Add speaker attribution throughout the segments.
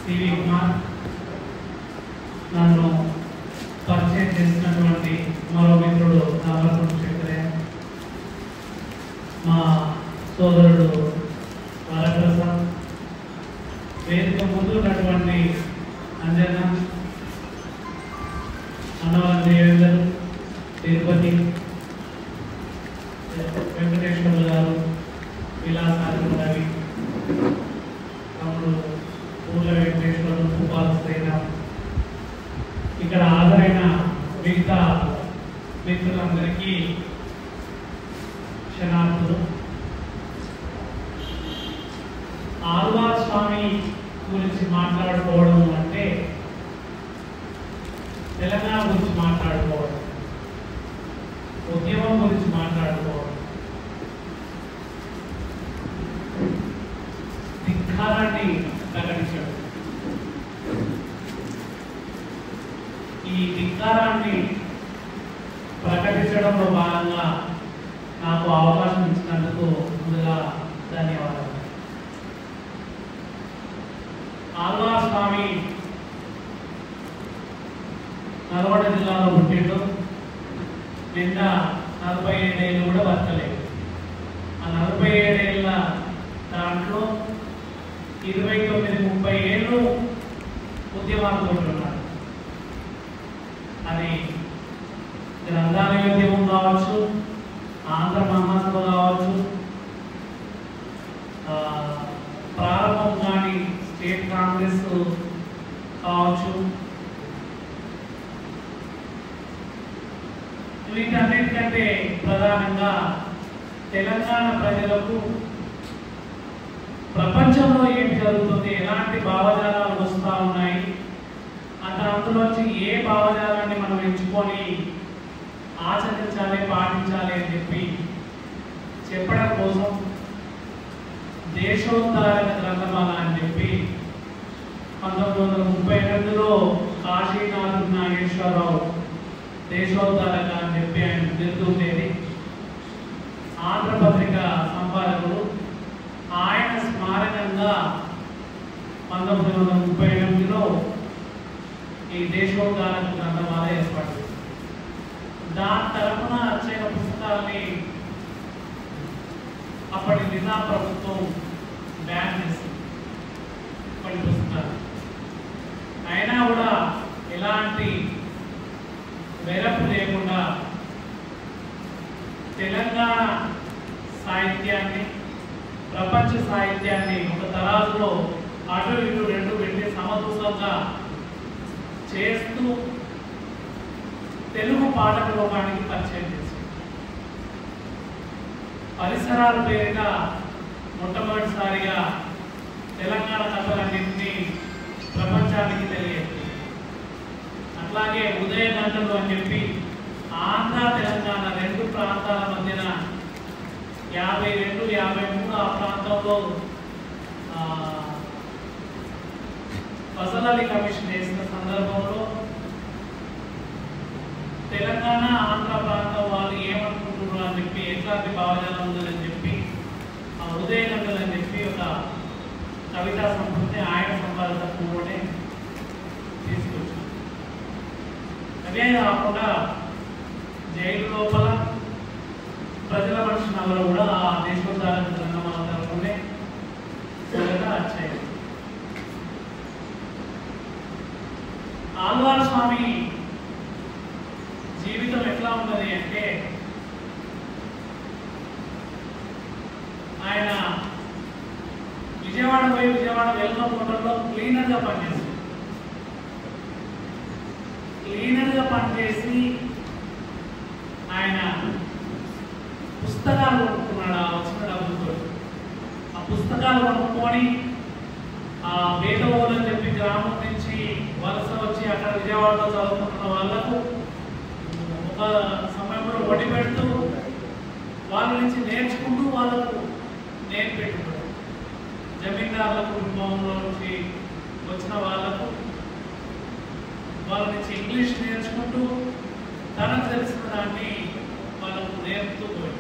Speaker 1: CV Kumar నన్ను పరిచయం చేసినటువంటి మరో మిత్రుడు నాగరకొండ శంకరయ్య, మా సోదరుడు వరప్రసాద్, వేదిక ముందు ఉన్నటువంటి అంజన, అన్నవరం దేవేందర్, తిరుపతి వెంకటేశ్వర్లు గారు, విలాసాలు రవి, తమ్ముడు పూల వెంకటేశ్వరుడు, భూపాల శ్రీరామ్, ఇక్కడ హాజరైన మిగతా మిత్రులందరికీ క్షణార్థులు. ఆళ్వార్ స్వామి గురించి మాట్లాడుకోవడం అంటే తెలంగాణ గురించి మాట్లాడుకోవడం, ఉద్యమం గురించి మాట్లాడుకోవడం, ధిక్కారాన్ని ప్రకటించడం. ఈ ధిక్కారాన్ని ప్రకటించడంలో భాగంగా నాకు అవకాశం ఇచ్చినందుకు ముందుగా ధన్యవాదాలు. ఆళ్వార్ స్వామి నల్గొండ జిల్లాలో పుట్టిండు. నిన్న 47 ఏళ్ళు కూడా బతకలేదు. ఆ 47 ఏళ్ళ దాంట్లో 29-30 ఏళ్ళు ఉద్యమాలు ఉంటున్నారు. అది గ్రంథాలయ ఉద్యమం కావచ్చు, ఆంధ్ర మహాసభ కావచ్చు, ప్రారంభం కానీ స్టేట్ కాంగ్రెస్ కావచ్చు. వీటన్నిటికంటే ప్రధానంగా తెలంగాణ ప్రజలకు ప్రపంచంలో ఏమి జరుగుతుంది, ఎలాంటి భావజాలాలు వస్తూ ఉన్నాయి, అందులోంచి ఏ భావజాలాన్ని మనం ఎంచుకొని ఆచరించాలి, పాటించాలి అని చెప్పి చెప్పడం కోసం దేశోద్ధారక గ్రంథమాల అని చెప్పి 1938లో కాశీనాథ్ నాగేశ్వరరావు దేశోద్ధారక అని చెప్పి ఆయన బిరుదుండేది. ఆంధ్రపత్రిక సంపాదకుడు. ఆయన స్మారకంగా 1938లో ఈ దేశోద్ధారక గ్రంథమాల ఏర్పడింది. దాని తరఫున వచ్చిన పుస్తకాలని అప్పటి నిజాం ప్రభుత్వం బ్యాన్ చేసింది, కొన్ని పుస్తకాలు. అయినా కూడా ఎలాంటి వెరపు లేకుండా తెలంగాణ సాహిత్యాన్ని, ప్రపంచ సాహిత్యాన్ని ఒక తరాజులో అటు ఇటు రెండు పెట్టి సమతూకంగా చేస్తూ తెలుగు పాఠక లోకానికి పరిచయం చేసింది. పరిసరాల పేరిట మొట్టమొదటిసారిగా తెలంగాణ కథలన్నింటినీ ప్రపంచానికి తెలియదు. అట్లాగే ఉదయ గంటలు అని చెప్పి ఆంధ్ర తెలంగాణ రెండు ప్రాంతాల మధ్యన 52-53 ఆ ప్రాంతంలో ఫజల్ అలీ కమిషన్ వేసిన సందర్భంలో తెలంగాణ ఆంధ్ర ప్రాంతం వాళ్ళు ఏమనుకుంటున్నారు అని చెప్పి, ఎట్లాంటి భావజాలం ఉందని చెప్పి ఆ ఉదయ గంటలు అని చెప్పి ఒక కవితా సంస్కృతి ఆయన సంపాదకత్వంలోనే తీసుకొచ్చారు. అదే కాకుండా జైలు లోపల ప్రజల మనిషి నవలు కూడా ఆ దేశోద్ధారక గ్రంథమాల తరపునే వచ్చాయి. ఆళ్వార్ స్వామి జీవితం ఎట్లా ఉన్నది అంటే, ఆయన విజయవాడ వెల్మ హోటల్లో క్లీనర్గా పనిచేసి ఆయన పుస్తకాలు కొనుక్కున్నాడు. ఆ వచ్చిన డబ్బులతో ఆ పుస్తకాలు కొనుక్కొని ఆ వేదవోలు అని చెప్పి గ్రామం నుంచి వలస వచ్చి అక్కడ విజయవాడలో చదువుకుంటున్న వాళ్ళకు ఒక సమయంలో వడి పెడుతూ వాళ్ళ నుంచి నేర్చుకుంటూ వాళ్ళకు నేర్పెట్టుకుంటారు. జమీందారుల కుటుంబంలో నుంచి వచ్చిన వాళ్ళకు వాళ్ళ నుంచి ఇంగ్లీష్ నేర్చుకుంటూ తనకు తెలిసిన దాన్ని వాళ్ళకు నేర్పుతూ పోయి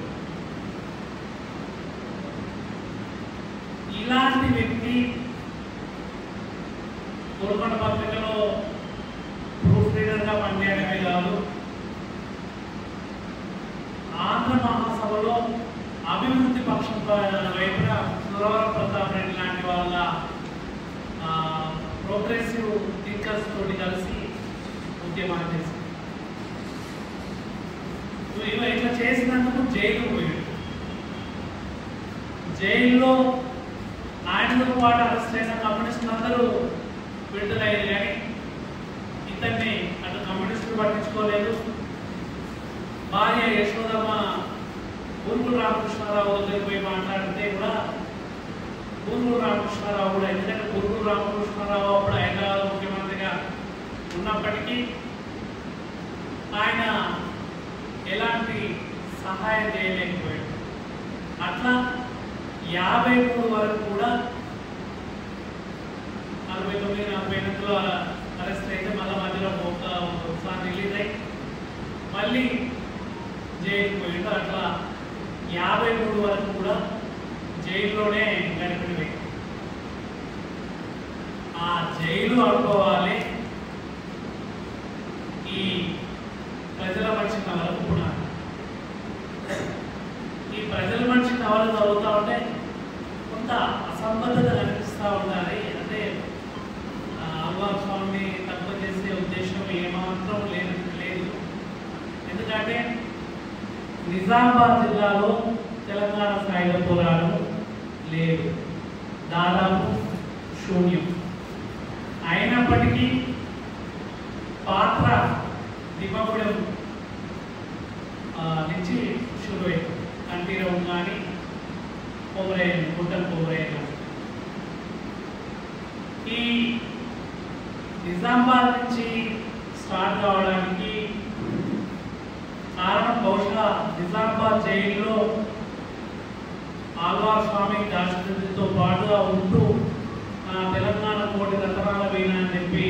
Speaker 1: ఇలాంటి వ్యక్తి గోల్కొండ పత్రికలో ప్రూఫ్ రీడర్గా పనిచేయడమే కాదు, ఆంధ్ర మహాసభలో అభివృద్ధి పక్షం వైపున సురవరం ప్రతాప్ రెడ్డి లాంటి వాళ్ళ ప్రోగ్రెసివ్ థింకర్స్ తోటి కలిసి ఉద్యమాలు చేసింది. ఇట్లా చేసినందుకు జైలుకు పోయాడు. జైల్లో ఆయనతో పాటు అరెస్ట్ అయిన కమ్యూనిస్టులు అందరూ విడుదలయ్యారు, కానీ ఇతన్ని అటు కమ్యూనిస్టులు పట్టించుకోలేదు. భార్య యశోదమ్మ పూర్వుల రామకృష్ణారావు దగ్గరికి పోయి మాట్లాడితే కూడా పూర్వుల రామకృష్ణారావు కూడా, ఎందుకంటే పూర్వుల రామకృష్ణారావు అప్పుడు హైదరాబాద్ ముఖ్యమంత్రిగా ఉన్నప్పటికీ ఆయన ఎలాంటి సహాయం చేయలేకపోయాడు. అట్లా 53 వరకు కూడా 49-48లో అరెస్ట్ అయితే మళ్ళీ మధ్యలో ఒకసారి రిలీజ్ అయ్యి మళ్ళీ జైలుకి పోయిండు. అట్లా 53 వరకు కూడా జైల్లోనే గడిపిన వ్యక్తి. ఆ జైలు అనుకోవాలి ఈ ప్రజల మనిషి నవలకు కూడా. ఈ ప్రజల మనిషి నవలు చదువుతూ ఉంటే కొంత అసంబద్ధత కనిపిస్తూ ఉండాలి. అంటే ఆళ్వార్ స్వామిని తక్కువ చేసే ఉద్దేశం ఏమాత్రం లేదు. ఎందుకంటే నిజామాబాద్ జిల్లాలో తెలంగాణ సాయుధ పోరాటం లేదు, దాదాపు శూన్యం. అయినప్పటికీ పాత్ర దిమ్మగూడెం నుంచి షురువైంది. కంఠీరవం కానీ కొమరయ్య గుంటలు కొమరయ్య. ఈ నిజామాబాద్ నుంచి స్టార్ట్ కావడానికి కారణం బహుశా నిజామాబాద్ జైల్లో ఆళ్వార్ స్వామి దాశరథితో పాటుగా ఉంటూ తెలంగాణ కోటి రతనాల వీణ అని చెప్పి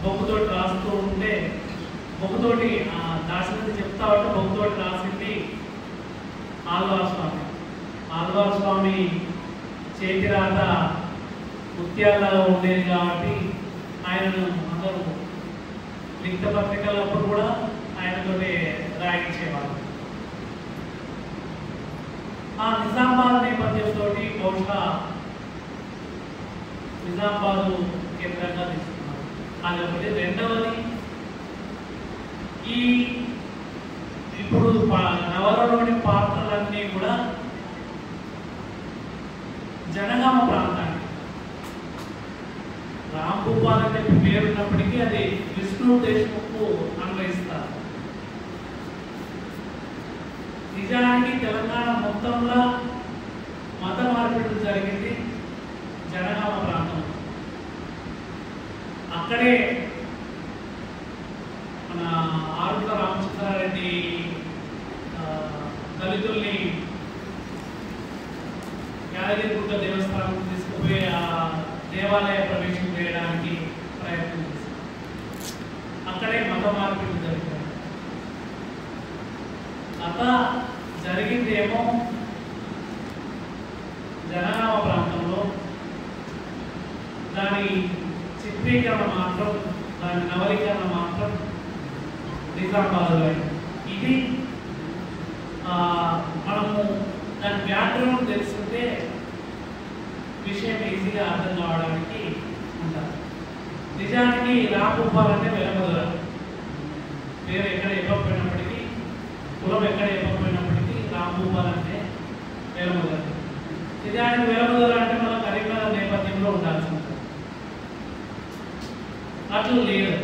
Speaker 1: బొక్కుతోటి రాస్తూ ఉంటే, బొక్కుతోటి దాశరథి చెప్తా ఉంటే బొక్కుతోటి రాసింది ఆళ్వార్ స్వామి. ఆళ్వార్ స్వామి చేతి రాత ముత్యాలలో ఉండేది కాబట్టి ఆయనను అందరూ లిఖిత పత్రికలప్పుడు కూడా ఆయనతోటి రాయించేవాళ్ళు. ఆ నిజామాబాద్ నేపథ్యంతో బహుశా నిజామాబాద్ కేంద్రంగా తీసుకున్నారు. అది ఒకటి. రెండవది, ఈ ఇప్పుడు నవలలోని పాత్రలన్నీ కూడా జనగామ ప్రాంతానికి, రామ్ భూపాల్ అని చెప్పి పేరున్నప్పటికీ అది విష్ణు దేశ్ముఖ్కు అన్వయిస్తారు. నిజానికి తెలంగాణ మొత్తంలో మత మార్పిడి జరిగింది జనగామ ప్రాంతం. అక్కడే మన ఆరుట్ల రామచంద్రారెడ్డి దళితుల్ని యాదగిరిగుట్ట దేవస్థానం తీసుకుపోయి ఆ దేవాలయ ప్రవేశం చేయడానికి ప్రయత్నం చేశారు. అక్కడే మత మార్పిడి జరిగింది. అట్లా జరిగిందేమో జనగామ ప్రాంతంలో, దాని చిత్రీకరణ మాత్రం, దాని నవలీకరణ మాత్రం నిజామాబాద్లో. ఇది మనము దాని బ్యాక్గ్రౌండ్ తెలుసుకుంటే విషయం ఈజీగా అర్థం కావడానికి ఉంటారు. నిజానికి రామ్ భూపాల్ అంటే వెలమదుర పేరు ఎక్కడ ఇవ్వకపోయినప్పటికీ, కులం ఎక్కడ ఇవ్వకపోయినప్పటికీ రామ్ భూపాల్ అంటే వెలమదుర. నిజానికి వెలమదుర అంటే మనం కరీంనగర్ నేపథ్యంలో ఉండాల్సి ఉంటుంది. అట్లా లేదు.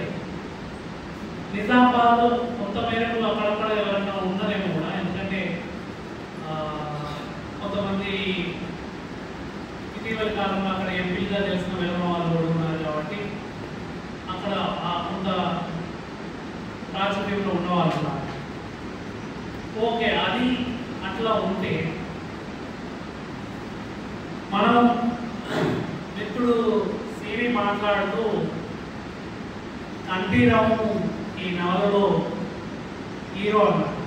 Speaker 1: నిజామాబాద్ కొంత మేరకు అక్కడక్కడ ఎవరైనా ఉన్నారేమో కూడా, ఎందుకంటే కొంతమంది ఇటీవల కాలంలో అక్కడ ఎంపీగా తెలిసిన వెలమ వాళ్ళు కూడా ఉన్నారు కాబట్టి అక్కడ కొంత రాజకీయంలో ఉన్నవాళ్ళు ఉన్నారు. ఓకే, అది అట్లా ఉంటే మనం మిత్రుడు సివి మాట్లాడుతూ కంఠీరవం ఈ నవలలో హీరో అన్నాడు.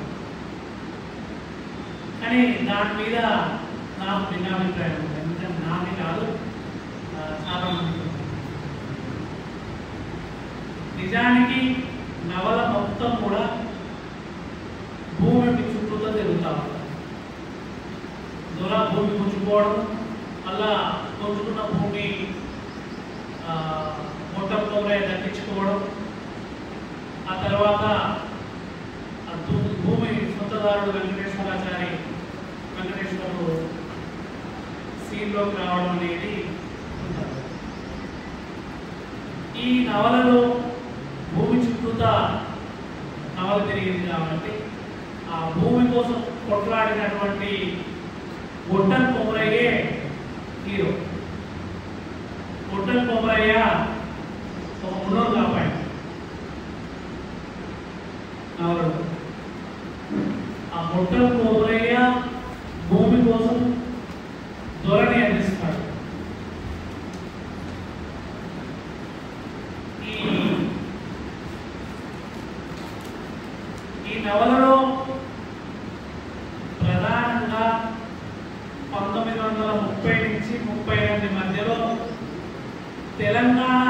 Speaker 1: కానీ దాని మీద నాకు భిన్నాభిప్రాయం ఉంది. ఎందుకంటే నాది కాదు, చాలా మంది. నిజానికి నవల మొత్తం కూడా భూమి చుట్టూతో తిరుగుతా ఉంటారు. దొర భూమి పుంజుకోవడం, అలా పుంజుకున్న భూమి మొట్టం కొమరయ్య దక్కించుకోవడం, ఆ తర్వాత భూమి సొంతదారుడు వెంకటేశ్వరుడు సీన్లోకి రావడం అనేది ఉంటుంది. ఈ నవలలో భూమి చుట్టూతా నవల తిరిగింది కాబట్టి ఆ భూమి కోసం కొట్లాడినటువంటి గొట్టం కొమరయ్యే హీరో. గొట్టం కొమరయ్య ఒక మున్నోరు కాపాడు నవలలో. ఆ గొట్టం కొమరయ్య భూమి కోసం ధోరణి అందిస్తాడు. ఈ నవలలో ప్రధానంగా 1930 నుంచి 38 మధ్యలో తెలంగాణ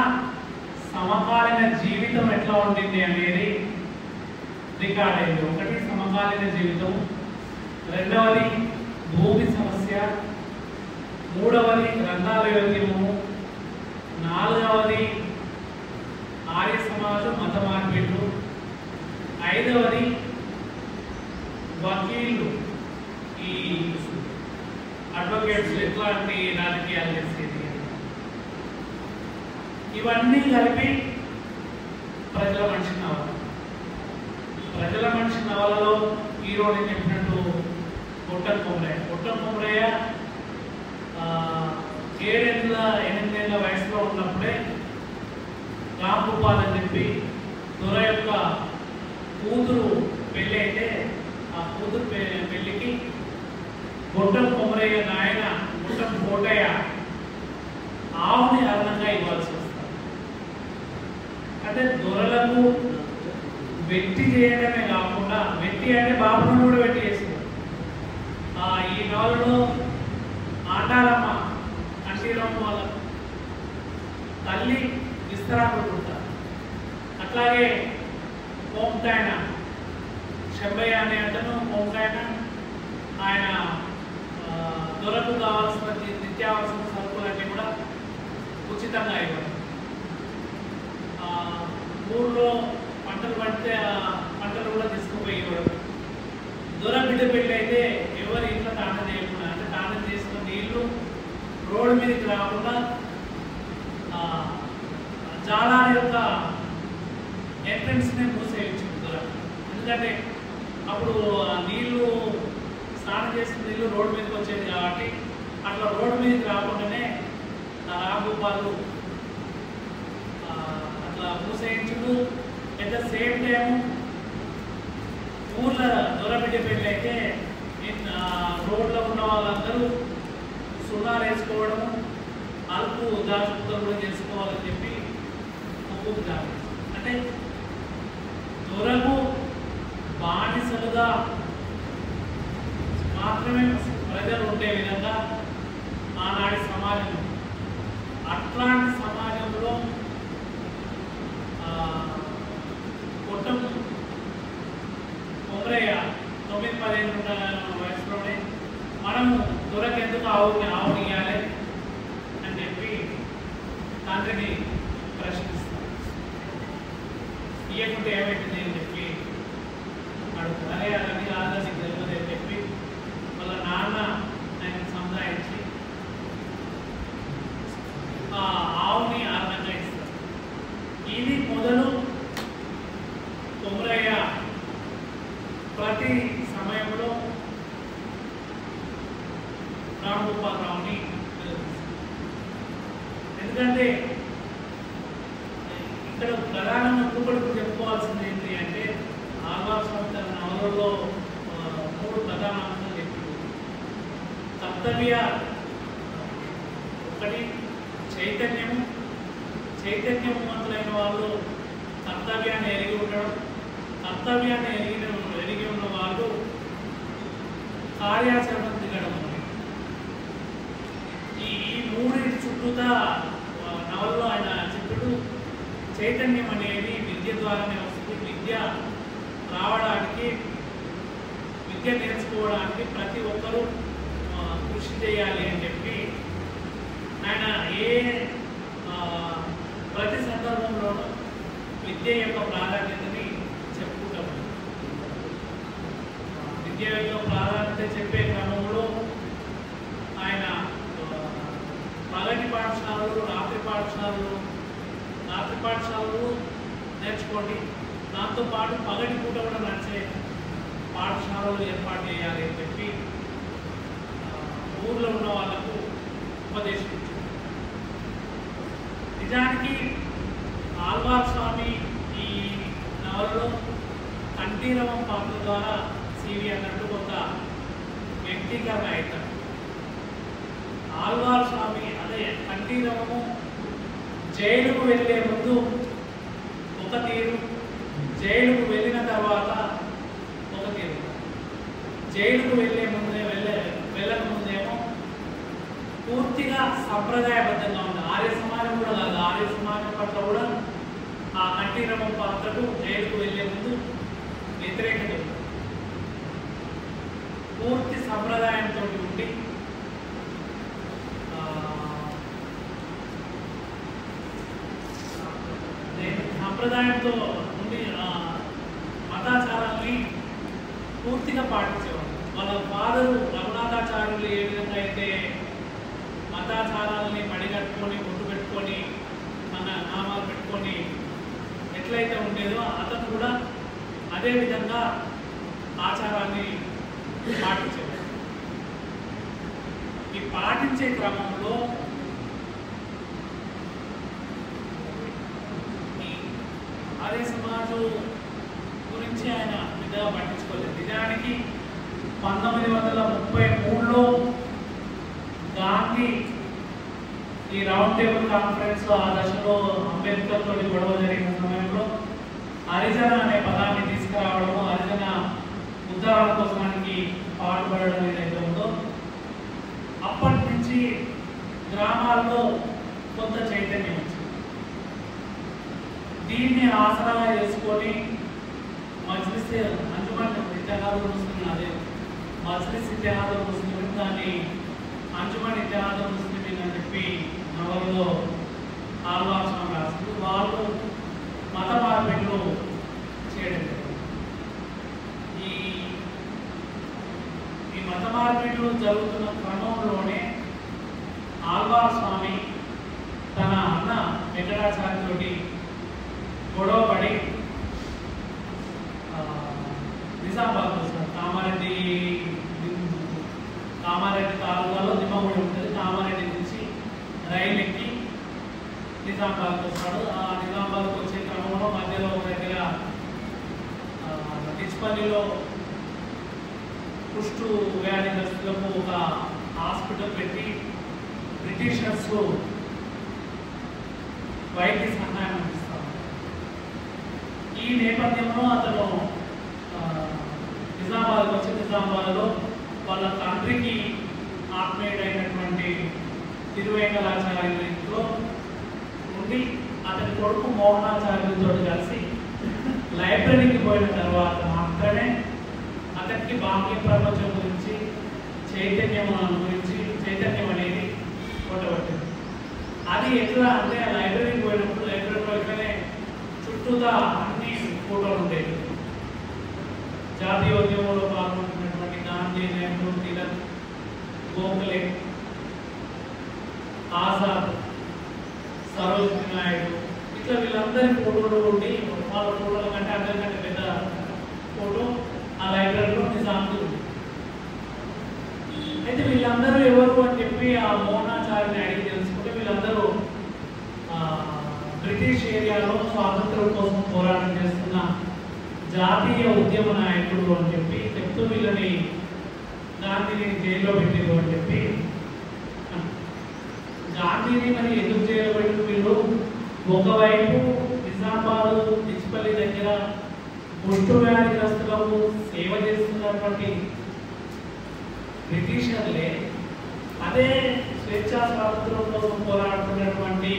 Speaker 1: సమకాలీన జీవితం ఎట్లా ఉండింది అనేది రికార్డ్ అయింది. ఒకటి సమకాలీన జీవితం, రెండవది భూమి సమస్య, మూడవది గ్రంథాల యోగ్యము, నాలుగవది ఆర్య సమాజం మత మార్పిళ్ళు, ఐదవది వకీలు ఈ అడ్వకేట్స్ ఎట్లాంటి రాజకీయాలు చేసేది. ఇవన్నీ కలిపి ప్రజల మనిషి నవల. ప్రజల మనిషి నవలలో హీరో నేను చెప్పినట్టు గొట్టం కొమరయ్య. గొట్టం కొమరయ్య 7-8 వయసులో ఉన్నప్పుడే రాంభూపాల్ అని చెప్పి దొర యొక్క కూతురు పెళ్ళి అయితే ఆ కూతురు పెళ్లికి గొట్టం కొమరయ్య నాయన గొట్టం కోటయ్య ఆవుని అదనంగా ఇవ్వాల్సి వస్తుంది. అంటే దొరలకు వెట్టి చేయడమే కాకుండా, వెట్టి అంటే బాబును కూడా వెట్టి చేస్తుంది. ఈ నవలలో ఆటాలమ్మ అంటీరమ్మ వాళ్ళ తల్లి విస్తరాకులు ఉంటారు. అట్లాగే కోంకాయన శంబయ్య అనే అతను కోంకాయన ఆయన దొరకు కావాల్సిన నిత్యావసర సరుకులన్నీ కూడా ఉచితంగా ఇవ్వడం. ఊళ్ళో పంటలు పడితే పంటలు కూడా తీసుకుపోయి ఇవ్వడం. దొర బిడ్డ పెళ్ళి అయితే ఎవరి ఇంట్లో తానం చేయకుండా, అంటే తానం చేసుకున్న నీళ్లు రోడ్డు మీదకి రాకుండా జాలాల యొక్క ఎంట్రన్స్ని మూసేయించింది దొర. ఎందుకంటే అప్పుడు నీళ్లు స్నానం చేసిన నీళ్లు రోడ్డు మీదకి వచ్చేది కాబట్టి అట్లా రోడ్డు మీదకి రాకుండానే రాంభూపాలు అట్లా మూసేయించుడు. అట్ ద సేమ్ టైం ఊర్లో దొరబిడ్డ పెళ్ళి అయితే రోడ్లో ఉన్న వాళ్ళందరూ సున్నాలు వేసుకోవడము, అల్పు దాచుకుంటూ కూడా చేసుకోవాలని చెప్పి హుకుం జారీ. అంటే దొరకు బానిసలుగా మాత్రమే ప్రజలు ఉండే విధంగా ఆనాటి సమాజం. అట్లాంటి సమాజంలో గొట్టం కొమరయ్య 9-10 వయసులోనే మనము దొరకెందుకు ఆవుని ఇవ్వాలి అని చెప్పి తండ్రిని ప్రశ్నిస్తాం. ఇవ్వకుంటే ఏమైతుంది అని చెప్పి అడుగుతారు. అదే అదని కాదని తెలియదు అని చెప్పి వాళ్ళ నాన్న ఆయన సంధాయించి ఆ ఆవుని ఆనందంగా ఇస్తారు. ఇది మొదలు కొమరయ్య ప్రతి సమయంలో రాంభూపాలరావుని ఎందుకంటే ఇక్కడ ప్రధానంగా ఇంకొకటి చెప్పుకోవాల్సింది ఏంటి అంటే ఆల్వార్ సంస్థ నవలలో 3 ప్రధాన అంశాలు చెప్పారు. కర్తవ్య ఒకటి చైతన్యవంతులైన వాళ్ళు కర్తవ్యాన్ని ఎరిగి ఉండడం, కర్తవ్యాన్ని ఎరిగి ఉన్న వాళ్ళు కార్యాచరణ దిగడం. ఈ 3 చుట్టూతా నవల్లో ఆయన చెప్పుడు చైతన్యం అనేది విద్య ద్వారానే వస్తుంది. విద్య రావడానికి, విద్య నేర్చుకోవడానికి ప్రతి ఒక్కరూ కృషి చేయాలి అని చెప్పి ఆయన ప్రతి సందర్భంలోనూ విద్య యొక్క ప్రాధాన్యతని చెప్పుకుంటాం. విద్య యొక్క ప్రాధాన్యత చెప్పే క్రమంలో ఆయన పగటి పాఠశాలలు, రాత్రి పాఠశాలలు నేర్చుకోండి, దాంతోపాటు పగటి పూట కూడా నడిచే పాఠశాలలు ఏర్పాటు చేయాలి అని చెప్పి ఊర్లో ఉన్న వాళ్ళకు ఉపదేశించారు. నిజానికి ఆళ్వార్ స్వామి ఈ నవలలో కంఠీరవం పాత్ర ద్వారా సివి అన్నట్టు కొంత వ్యక్తీకరణ అవుతాడు. ఆళ్వార్ స్వామి అదే కంఠీరవము జైలుకు వెళ్ళే ముందు ఒక తీరు, జైలుకు వెళ్ళిన తర్వాత ఒక తీరు. జైలుకు వెళ్ళక ముందేమో పూర్తిగా సంప్రదాయబద్ధంగా ఉంది. ఆర్య సమాజం కూడా కాదు, ఆర్య సమాజం పట్ల కూడా ఆ కంఠీరవం పాత్రకు జైలుకు వెళ్ళే ముందు వ్యతిరేకత పూర్తి సంప్రదాయంతో ఉండి సంప్రదాయంతో ఉండి మతాచారాల్ని పూర్తిగా పాటించేవారు. వాళ్ళ ఫాదరు రఘునాథాచార్యులు ఏ విధంగా అయితే మతాచారాలని మడిగట్టుకొని, బొట్టు పెట్టుకొని, మన నామాలు పెట్టుకొని ఎట్లయితే ఉండేదో అతను కూడా అదే విధంగా ఆచారాన్ని పాటించేవారు. ఈ పాటించే క్రమంలో ఆర్య సమాజం గురించి ఆయన పెద్దగా పట్టించుకోలేదు. నిజానికి 1933లో గాంధీ ఈ రౌండ్ టేబుల్ కాన్ఫరెన్స్ ఆ దశలో అంబేద్కర్ తోటి గొడవ జరిగిన సమయంలో హరిజన అనే పదాన్ని తీసుకురావడము, హరిజన ఉద్ధారణ కోసానికి పాటుపడడం ఏదైతే ఉందో అప్పటి నుంచి గ్రామాల్లో కొంత చైతన్యం వచ్చింది. దీన్ని ఆసరాగా చేసుకొని మజ్లిస్ అంజుమన్ ఇత్తెహాదుల్ ముస్లిమీన్, అదే మజ్లిస్ ఇత్తెహాదుల్ ముస్లిమీన్, దాన్ని అంజుమన్ ఇత్తెహాదుల్ ముస్లిమీన్ అని చెప్పి నవల్లో ఆళ్వార్ స్వామి రాసింది. వాళ్ళు మత మార్పిడులు చేయడం. ఈ మత మార్పిడులు జరుగుతున్న క్రమంలోనే ఆళ్వార్ స్వామి తన అన్న వెంకటాచార్యతోటి గొడవపడి నిజామాబాద్ వస్తారు. కామారెడ్డి తాలూకాలో దిమ్మగుడి ఉంటుంది. కామారెడ్డి నుంచి రైలు ఎక్కి నిజామాబాద్కి వస్తాడు. ఆ నిజామాబాద్కి వచ్చే క్రమంలో మధ్యలో ఒక దగ్గర డిచ్పల్లిలో కుష్టు వ్యాధిగ్రస్తులకు ఒక హాస్పిటల్ పెట్టి బ్రిటిషర్స్ వైద్య సహాయం అందిస్తారు. ఈ నేపథ్యంలో అతను నిజామాబాద్కి వచ్చి నిజామాబాద్లో వాళ్ళ తండ్రికి ఆత్మీయుడైనటువంటి తిరువేంకటాచార్యుల ఇంట్లో ఉండి అతని కొడుకు మోహనాచార్యులతో కలిసి లైబ్రరీకి పోయిన తర్వాత మాత్రమే అతనికి బాహ్య ప్రపంచం గురించి చైతన్యం అనేది కొట్టబట్టింది. అది ఎట్లా అంటే లైబ్రరీకి పోయినప్పుడు లైబ్రరీలో ఇట్లనే చుట్టూతా అన్ని ఫోటోలు ఉండేవి. జాతీయోద్యమంలో పాల్గొంటున్నటువంటి గాంధీ, నెహ్రూ, తిలక్, గోఖలే, ఆజాద్, సరోజినీ నాయుడు, ఇట్లా వీళ్ళందరి ఫోటోలు ఉండి వాళ్ళ ఫోటోల కంటే అందరికంటే పెద్ద ఫోటో ఆ లైబ్రరీలో నిజాంతో ఉంది. అయితే వీళ్ళందరూ ఎవరు అని చెప్పి ఆ మోహనాచార్యని అడిగి తెలుసుకుంటే వీళ్ళందరూ బ్రిటిష్ ఏరియాలో స్వాతంత్రం కోసం పోరాటం చేస్తున్న జాతీయ ఉద్యమ నాయకుడు అని చెప్పి చెప్తూ వీళ్ళని గాంధీని జైల్లో పెట్టారు అని చెప్పి. గాంధీని మరి ఎందుకు జైల్లో పెట్టారు వీళ్ళు? ఒకవైపు నిజామాబాద్ డిచ్పల్లి దగ్గర కుష్టు వ్యాధిగ్రస్తులకు సేవ చేస్తున్నటువంటి బ్రిటిషర్లే అదే స్వేచ్ఛా స్వాతంత్రం కోసం పోరాడుతున్నటువంటి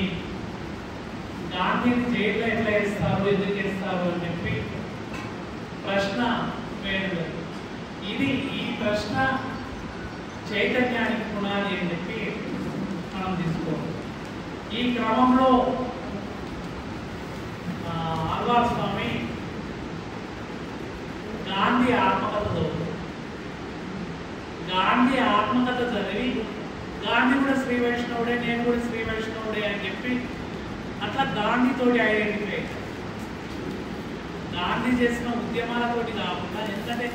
Speaker 1: గాంధీని జైల్లో ఎట్లా వేస్తారు, ఎందుకు వేస్తారు అని చెప్పి ప్రశ్న వేయడం. ఈ ప్రశ్న చైతన్యానికి పునాది అని చెప్పి మనం తీసుకోవాలి. ఈ క్రమంలో ఆళ్వార్ స్వామి గాంధీ ఆత్మకథ చదువుతాడు. గాంధీ ఆత్మకథ చదివి గాంధీ కూడా శ్రీ వైష్ణవుడే, నేను కూడా శ్రీ వైష్ణవుడే అని చెప్పి అట్లా గాంధీతోటి ఐడెంటిఫై. గాంధీ చేసిన ఉద్యమాలతోటి కాకుండా, ఎందుకంటే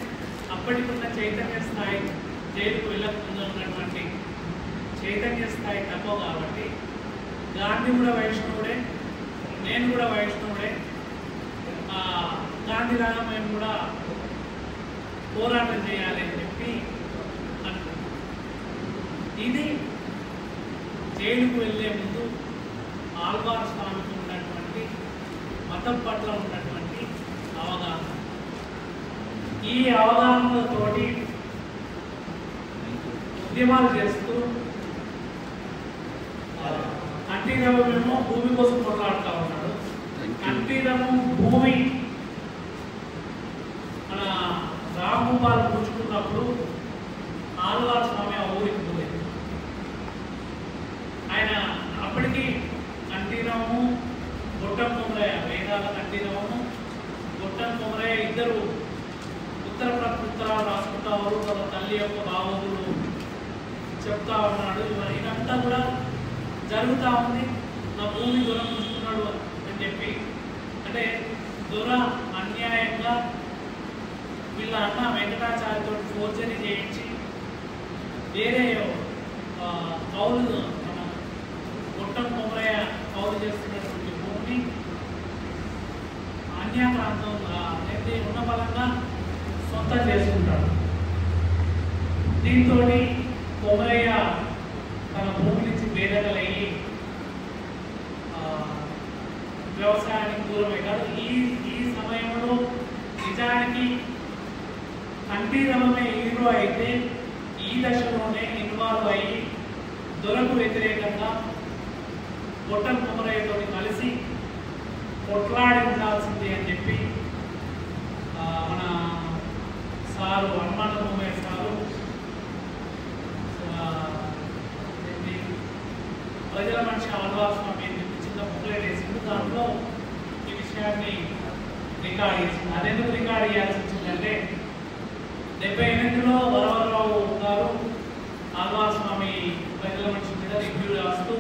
Speaker 1: అప్పటికున్న చైతన్య స్థాయి, జైలుకు వెళ్ళకుండా ఉన్నటువంటి చైతన్య స్థాయి తక్కువ కాబట్టి గాంధీ కూడా వైష్ణవుడే, నేను కూడా వైష్ణవుడే, గాంధీలాగా మేము కూడా పోరాటం చేయాలి అని చెప్పి అంటున్నాం. ఇది జైలుకు వెళ్ళే ముందు ఆళ్వార్ స్వామికి ఉన్నటువంటి మతం పట్ల ఉన్నటువంటి అవగాహన. ఈ అవగాహనతోటి ఉద్యమాలు చేస్తూ కంఠీరవమేమో భూమి కోసం కొట్లాడుతూ ఉన్నాడు. కంఠీరవం భూమి మన రామగోపాల్ పుచ్చుకున్నప్పుడు ఆళ్వార్ స్వామి ఆ ఊరికి పోలేదు. ఆయన అప్పటికి కంఠీరవము, గొట్టం కొమరయ్య, వేదాల కంఠీరవము, గొట్టం కొమరయ్య ఇద్దరు ఉత్తరాలు రాసుకుంటారు. వాళ్ళ తల్లి యొక్క భావములు చెప్తా ఉన్నాడు. ఇదంతా కూడా జరుగుతూ ఉంది. నా భూమి దూరం చూస్తున్నాడు అని చెప్పి, అంటే దూర అన్యాయంగా వీళ్ళ అన్న వెంకటాచార్యతో ఫోర్జరీ చేయించి వేరే కౌలు, మన గొట్టం కొమరయ్య కౌలు చేస్తున్నటువంటి భూమిని అన్యాక్రాంతం అనేది ఉన్న బలంగా సొంతం చేసుకుంటాడు. దీంతో కొమరయ్య తన భూమి నుంచి బేదగలయ్యి వ్యవసాయానికి దూరమయ్యాడు. ఈ సమయంలో నిజానికి కంఠీరవమే హీరో అయితే ఈ దశలోనే ఇన్వాల్వ్ అయ్యి దొరకు వ్యతిరేకంగా గొట్టం కొమరయ్యతో కలిసి కొట్లాడించాల్సింది అని చెప్పి మన సారు హనుమంత భూమయ్య సారు ప్రజల మనిషి ఆళ్వార్ స్వామి అని చెప్పి చిన్న బుక్లెట్ వేసింది. దాంట్లో ఈ విషయాన్ని రికార్డ్ చేసింది. అదెందుకు రికార్డ్ చేయాల్సి వచ్చిందంటే 78లో వరవరరావు గారు ఆళ్వార్ స్వామి ప్రజల మనిషి మీద రివ్యూ రాస్తూ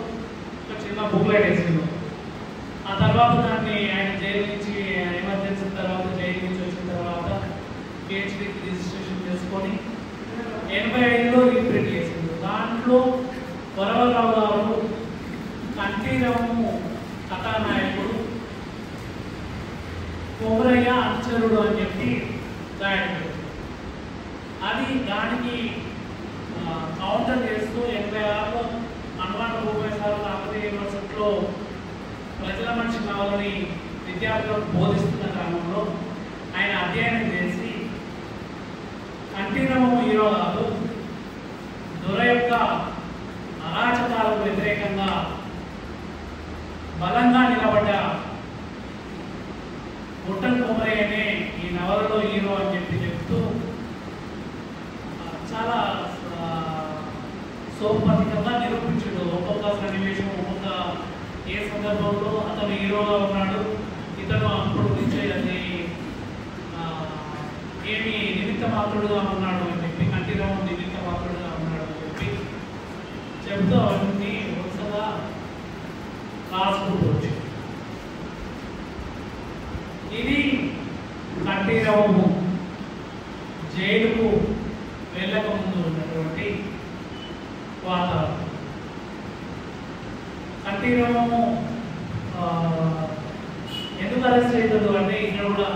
Speaker 1: ఒక చిన్న బుక్లెట్ వేసింది. ఆ తర్వాత దాన్ని ఆయన జైలు నుంచి ఎమర్జెన్సీ తర్వాత జైలు నుంచి వచ్చిన తర్వాత పిహెచ్డీకి రిజిస్ట్రేషన్ చేసుకొని 85లో రీప్రింట్ చేసింది. దాంట్లో వరవరరావు గారు కంఠీరవము కథానాయకుడు, కొమరయ్య అనుచరుడు అని చెప్పి రాయడం. అది దానికి కౌంటర్ చేస్తూ 86లో హనుమంత భూమయ్య సార్ కాకతీయ యూనివర్సిటీలో ప్రజల మనిషి నవలని విద్యార్థులకు బోధిస్తున్న క్రమంలో ఆయన అధ్యయనం చేసి కంఠీరవము హీరో కాదు, దొర యొక్క అరాచకాలకు వ్యతిరేకంగా బలంగా నిలబడ్డ గొట్టం కొమరయ్యనే ఈ నవలలో హీరో అని చెప్పి చెప్తూ చాలా సోపతికంగా నిరూపించాడు. ఒక్కొక్క సన్నివేశం, ఒక్కొక్క ఏ సందర్భంలో అతను హీరోగా ఉన్నాడు, ఇతను అప్పుడు నుంచే అది ఏమి నిమిత్త మాత్రుడుగా ఉన్నాడు అని చెప్పి, కంఠీరవం నిమిత్త మాత్రుడుగా ఉన్నాడు అని చెప్పి చెప్తూ అవన్నీ వరుసగా రాసుకుంటూ వచ్చాడు. ఇది కంఠీరవము జైలుకు వెళ్ళక ముందు ఉన్నటువంటి వాతావరణం. కంఠీరవము ఎందుకు అరెస్ట్ అవుతుంది అంటే ఇక్కడ కూడా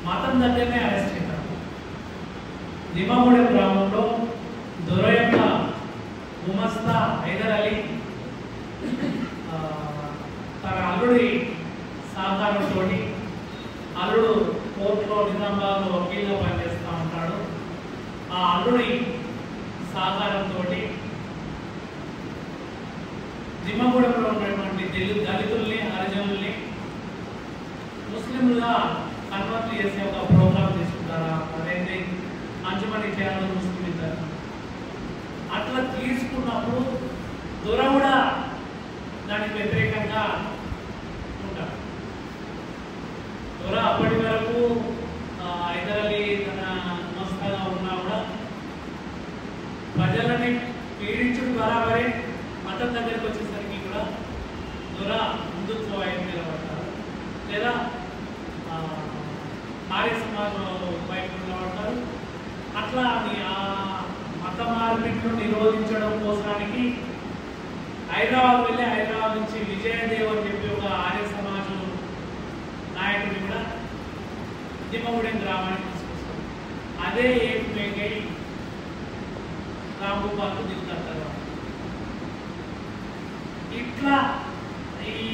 Speaker 1: మతం దగ్గరనే అరెస్ట్ అవుతారు. నిమ్మగూడెం గ్రామంలో దొర యొక్క గుమస్తా హైదర్ అలీ తన అల్లుడి సహకారంతో, అల్లుడు కోర్టులో నిజామాబాద్లో వకీల్గా పనిచేస్తూ ఉంటాడు. ఆ అల్లుడి సహకారంతో దిమ్మగూడెంలో ఉన్నటువంటి దళితుల్ని హరిజనుల్ని ముస్లింలుగా కన్వర్ట్ చేసే ఒక ప్రోగ్రాం తీసుకుంటారా, అదైతే అంజుమని చేయాలని ముస్లిం ఇద్దరు అట్లా తీసుకున్నప్పుడు దొర కూడా దానికి వ్యతిరేకంగా ఉంటారు. దొర అప్పటి వరకు హైదర్ అలీ తన మస్తగా ఉన్నా కూడా ప్రజలని పీడించుడు బరాబరే మతం దగ్గరికి వచ్చేసరికి కూడా దొర హిందుత్వ వైపు నిలబడతారు, లేదా ఆర్య సమాజం వైపు నిలబడతారు. అట్లా ఆ మత మార్పిడిని నిరోధించడం కోసానికి హైదరాబాద్ వెళ్ళి హైదరాబాద్ నుంచి విజయదేవ్ అని చెప్పి ఒక ఆర్య సమాజం నాయకుడిని కూడా దిమ్మగూడెం గ్రామానికి తీసుకొస్తారు. అదే ఏకమేకై రాంభూపాల్కు దిగుతారు. తర్వాత ఇట్లా ఈ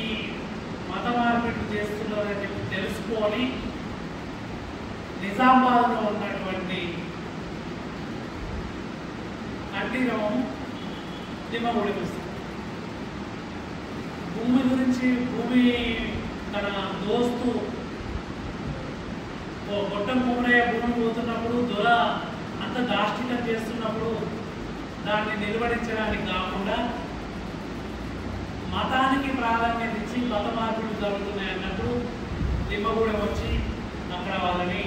Speaker 1: మత మార్పిడి చేస్తున్నారని చెప్పి తెలుసుకొని నిజామాబాద్లో ఉన్నటువంటి కంఠీరవం దిమ్మగూడెం వస్తుంది. భూమి గురించి భూమి తన దోస్తు గొట్టం కుమరయ్య భూమి పోతున్నప్పుడు దొర అంత దాష్టికం చేస్తున్నప్పుడు దాన్ని నిలబడించడానికి కాకుండా మతానికి ప్రాధాన్యత ఇచ్చి మత మార్పులు జరుగుతున్నాయి అన్నప్పుడు దిమ్మగూడెం వచ్చి అక్కడ వాళ్ళని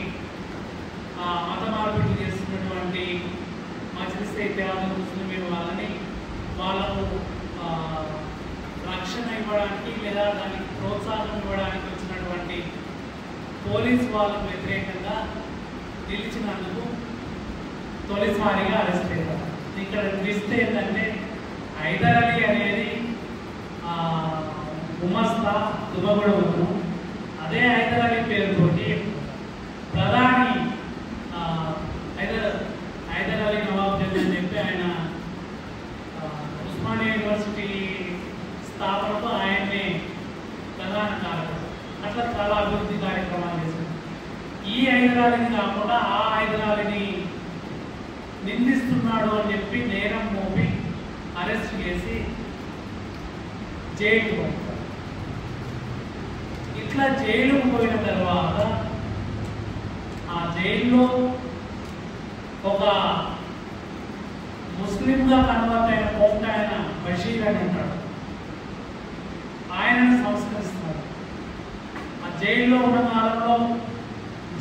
Speaker 1: మత మార్పులు చేస్తున్నటువంటి మజ్లిస్ ఇత్తిహాదుల్ ముస్లిమీన్ వాళ్ళని వాళ్ళకు రక్షణ ఇవ్వడానికి లేదా దానికి ప్రోత్సాహం ఇవ్వడానికి వచ్చినటువంటి పోలీస్ వాళ్ళకు వ్యతిరేకంగా నిలిచినందుకు తొలిసారిగా అరెస్ట్ అయ్యారు. ఇక్కడ ట్విస్ట్ ఏంటంటే హైదర్ అలీ అనేది గుమస్తా దిమ్మగూడెం, అదే హైదర్ అలీ పేరుతోటి ప్రధాని హైదర్ అలీ నవాబుద్దీన్ అని చెప్పి ఆయన ఉస్మానియా యూనివర్సిటీ స్థాపనకు ఆయన్నే ప్రధాన కారకుడు. అట్లా చాలా అభివృద్ధి కార్యక్రమాలు చేశారు. ఈ హైదర్ అలీని కాకుండా ఆ హైదర్ అలీని నిందిస్తున్నాడు అని చెప్పి నేరం మోపి అరెస్ట్ చేసి జైలుకు పంపుతారు. ఇట్లా జైలుకు పోయిన తర్వాత ఆ జైల్లో ఒక ముస్లింగా కన్వర్ట్ అయిన కొంత ఆయన బషీర్ అని ఉంటాడు. ఆయనను సంస్కరిస్తారు. ఆ జైల్లో ఉన్న కాలంలో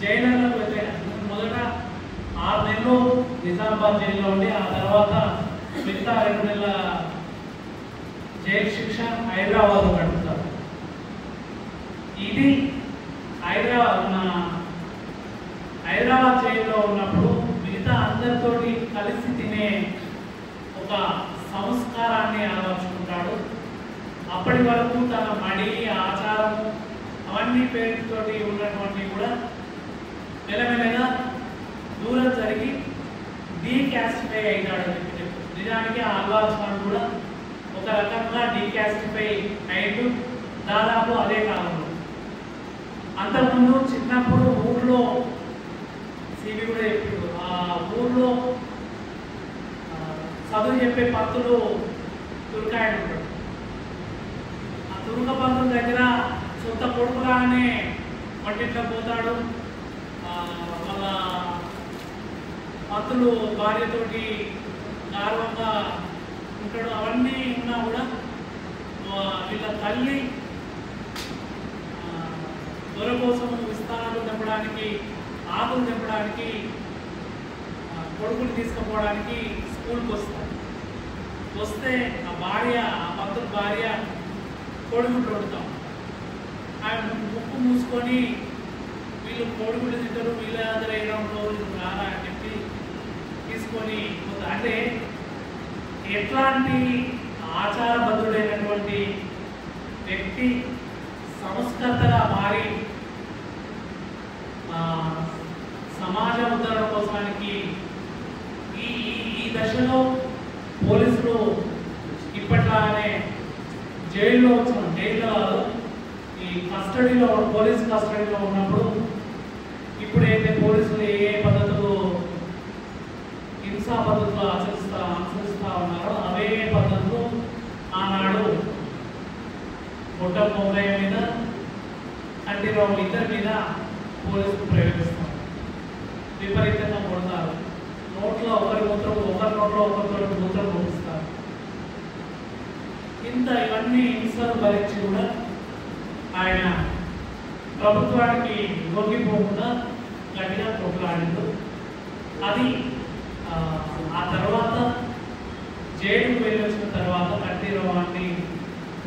Speaker 1: జైలర్లకు మొదట 6 నెలలు నిజామాబాద్ జైల్లో ఉండి ఆ తర్వాత మిగతా 2 నెలల జైలు శిక్ష హైదరాబాద్ గడుపుతారు. ఇది హైదరాబాద్ జైల్లో ఉన్నప్పుడు మిగతా అందరితోటి కలిసి తినే ఒక సంస్కారాన్ని అలవర్చుకుంటాడు. అప్పటి వరకు తన మడి ఆచారము అవన్నీ పేరుతోటి ఉన్నటువంటి కూడా మెల్లమెల్లగా దూరం జరిగి డీకాస్టిఫై అయినాడు. నిజానికి ఆ అల్వాజ్ ఖాన్ కూడా ఒక రకంగా డీకాస్టిఫై అయ్యిండు దాదాపు అదే కాలంలో. అంతకుముందు చిన్నప్పుడు ఊర్లో సివి కూడా చెప్పాడు, ఆ ఊర్లో చదువు చెప్పే పంతులు తుర్కాయన ఉంటాడు. ఆ తురుక పంతుల దగ్గర సొంత కొడుకుగానే వంటింట్లో పోతాడు. మళ్ళా పంతులు భార్యతోటి గౌరవంగా ఉంటాడు. అవన్నీ ఉన్నా కూడా వీళ్ళ తల్లి దొర కోసం విస్తారాలు తెంపడానికి ఆకులు తెంపడానికి కొడుకుని తీసుకుపోవడానికి స్కూల్కి వస్తాడు. వస్తే ఆ పంతుల భార్య కోడిగుడ్లు వండుతాం. ఆయన ముక్కు మూసుకొని వీళ్ళు కోడిగుడ్లు తింటారు, వీళ్ళ దగ్గర వేయడంలో రారా అని చెప్పి తీసుకొని పోతారు. అంటే ఎట్లాంటి ఆచారబద్ధుడైనటువంటి వ్యక్తి సంస్కర్తగా మారి సమాజ ఉద్ధరణ కోసానికి ఈ దశలో పోలీసులు ఇప్పట్లానే జైల్లో ఈ కస్టడీలో పోలీస్ కస్టడీలో ఉన్నప్పుడు ఇప్పుడైతే పోలీసులు ఏ పద్ధతులు హింసా పద్ధతులు అనుసరిస్తూ ఉన్నారో అవే పద్ధతులు ఆనాడు బొడ్డ మౌలయ్య మీద కంటిరావు ఇద్దరి మీద పోలీసులు ప్రయోగిస్తారు. విపరీతంగా కొడతారు. నోట్లో ఒకరి నోట్లో ఒకరితో మూత్రం పోపిస్తారు. ఇంత ఇవన్నీ హింసలు భరించి కూడా ఆయన ప్రభుత్వానికి లొంగిపోకుండా గట్టిగా కొట్లాడిండు. అది ఆ తర్వాత జైలుకు వెళ్ళి వచ్చిన తర్వాత కంటిరావాన్ని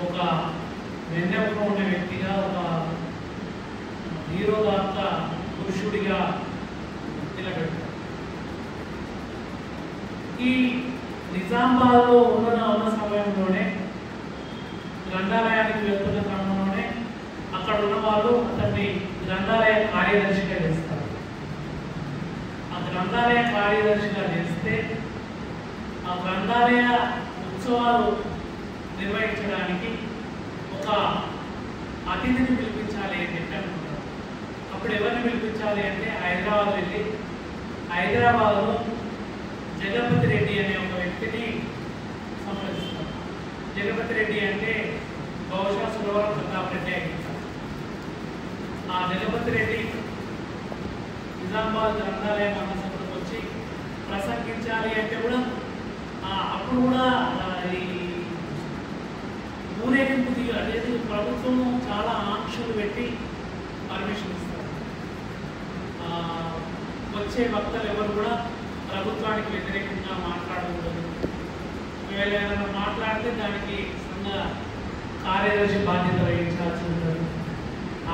Speaker 1: ఒక వెన్నెముక ఉన్న వ్యక్తిగా, ఒక హీరోదాంత పురుషుడిగా నిలబెట్టారు. ఈ నిజామాబాద్లో ఉన్న సమయంలోనే గ్రంథాలయానికి వెళ్తున్న క్రమంలోనే అక్కడ ఉన్న వాళ్ళు అతన్ని గ్రంథాలయ కార్యదర్శిగా చేస్తారు. ఆ గ్రంథాలయ కార్యదర్శిగా చేస్తే ఆ గ్రంథాలయ ఉత్సవాలు నిర్వహించడానికి ఒక అతిథిని పిలిపించాలి అని చెప్పి అనుకుంటారు. అప్పుడు ఎవరిని పిలిపించాలి అంటే హైదరాబాద్ వెళ్ళి హైదరాబాద్లో జగపతి రెడ్డి అనే ఒక వ్యక్తిని సంప్రదిస్తారు. జగపతి రెడ్డి అంటే బహుశా సురవరం ప్రతాప్ రెడ్డి అయిపోతారు. ఆ జగపతి రెడ్డి నిజామాబాద్ గ్రంథాలయ మహాసభకు వచ్చి ప్రసంగించాలి అంటే కూడా అప్పుడు కూడా ఈ ఊరేగింపు అనేది ప్రభుత్వం చాలా ఆంక్షలు పెట్టి పర్మిషన్ ఇస్తారు. వచ్చే వక్తలు ఎవరు కూడా ప్రభుత్వానికి వ్యతిరేకంగా మాట్లాడకూడదు. ఒకవేళ ఏమైనా మాట్లాడితే దానికి సంఘ కార్యదర్శి బాధ్యత వహించాల్సి ఉంటుంది.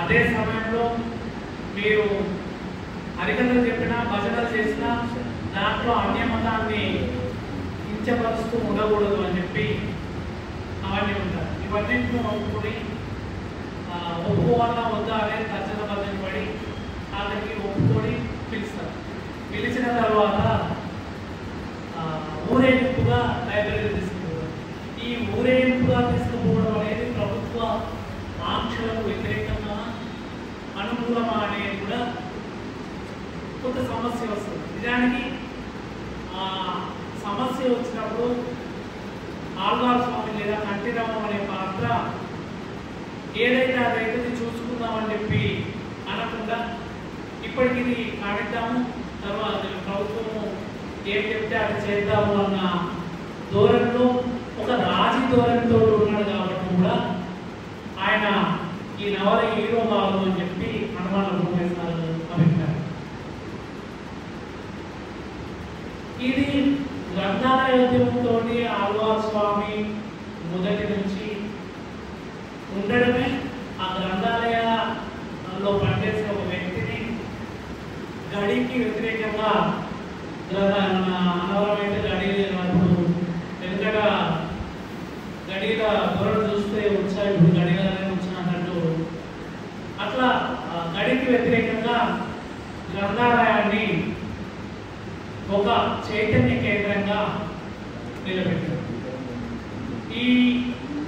Speaker 1: అదే సమయంలో మీరు హరికథలు చెప్పినా భజనలు చేసినా దాంట్లో అన్యమతాన్ని కించపరుస్తూ ఉండకూడదు అని చెప్పి అవన్నీ ఉంటారు. ఇవన్నింటిని ఒప్పుకొని ఒప్పుకోవాలా వద్దా అనేది తర్జన భర్జన పడి అతనికి ఒప్పుకొని పిలుస్తారు. పిలిచిన తర్వాత ఊరేగింపుగా లైబ్రరీ తీసుకుపోవడం. ఈ ఊరేగింపుగా తీసుకుపోవడం అనేది ప్రభుత్వ ఆంక్షలకు వ్యతిరేకంగా అనుకూలమా అనేది కూడా కొంత సమస్య వస్తుంది. నిజానికి సమస్య వచ్చినప్పుడు ఆళ్వార్ స్వామి లేదా కంటిరామం అనే పాత్ర ఏదైతే అదైతే చూసుకుందామని చెప్పి అనకుండా ఇప్పటికి ఇది కాడిద్దాము, తర్వాత ప్రభుత్వము ఏం చెప్తే అది చేద్దాము అన్న ధోరణిలో ఒక రాజీ ధోరణితో ఉన్నాడు కాబట్టి కూడా ఆయన ఈ నవల హీరో కాదు అని చెప్పి అనుమానం రూపేస్తారు అభిప్రాయం. ఇది గ్రంథాలయ ఉద్యమంతో ఆళ్వార్ స్వామి మొదటి నుంచి ఉండడమే. ఆ గ్రంథాలయంలో పనిచేసే ఒక వ్యక్తిని గడికి వ్యతిరేకంగా అనవరమైతే గడి వెనుకట గడిల దూరం చూస్తే వచ్చాయి, ఇప్పుడు గడిగానే వచ్చినట్టు అట్లా గడికి వ్యతిరేకంగా గ్రంథాలయాన్ని ఒక చైతన్య కేంద్రంగా నిలబెట్టారు. ఈ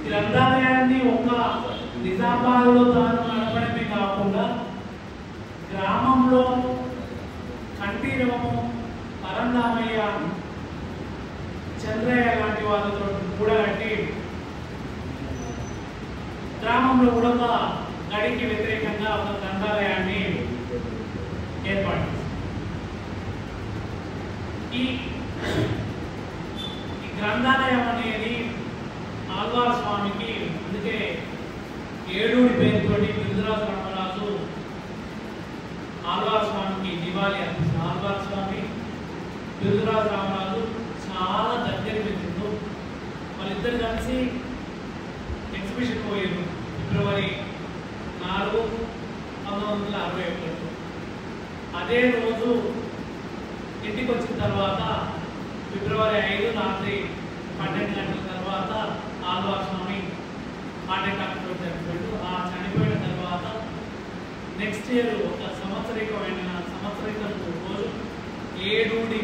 Speaker 1: గ్రంథాలయాన్ని ఒక నిజామాబాద్లో తాను నడపడమే కాకుండా గ్రామంలో కంఠీరవము, పరంధామయ్య, చంద్రయ్య లాంటి వాళ్ళతో కూడా కట్టి గ్రామంలో కూడా ఒక గడికి వ్యతిరేకంగా ఒక గ్రంథాలయాన్ని ఏర్పాటు చేశారు. ఈ గ్రంథాలయం అనేది ఆళ్వార్ స్వామికి, అందుకే ఏడూడి పేరుతోటి బిరుదరాజు రామరాజు ఆళ్వార్ స్వామికి దివాళి అర్పిస్తారు. ఆళ్వార్ స్వామి బిరుదరాజు రామరాజు చాలా దగ్గర పెట్టిండు. వాళ్ళిద్దరు కలిసి ఎగ్జిబిషన్ పోయారు ఫిబ్రవరి 4, 1961. అదే రోజు ఇంటికి వచ్చిన తర్వాత ఫిబ్రవరి 5 రాత్రి 12 గంటల తర్వాత ఆళ్వార్ స్వామి హార్ట్ అటాక్ తోటి చనిపోయాడు. ఆ చనిపోయిన తర్వాత నెక్స్ట్ ఇయర్ ఒక సంవత్సరికం రోజు ఏడూడి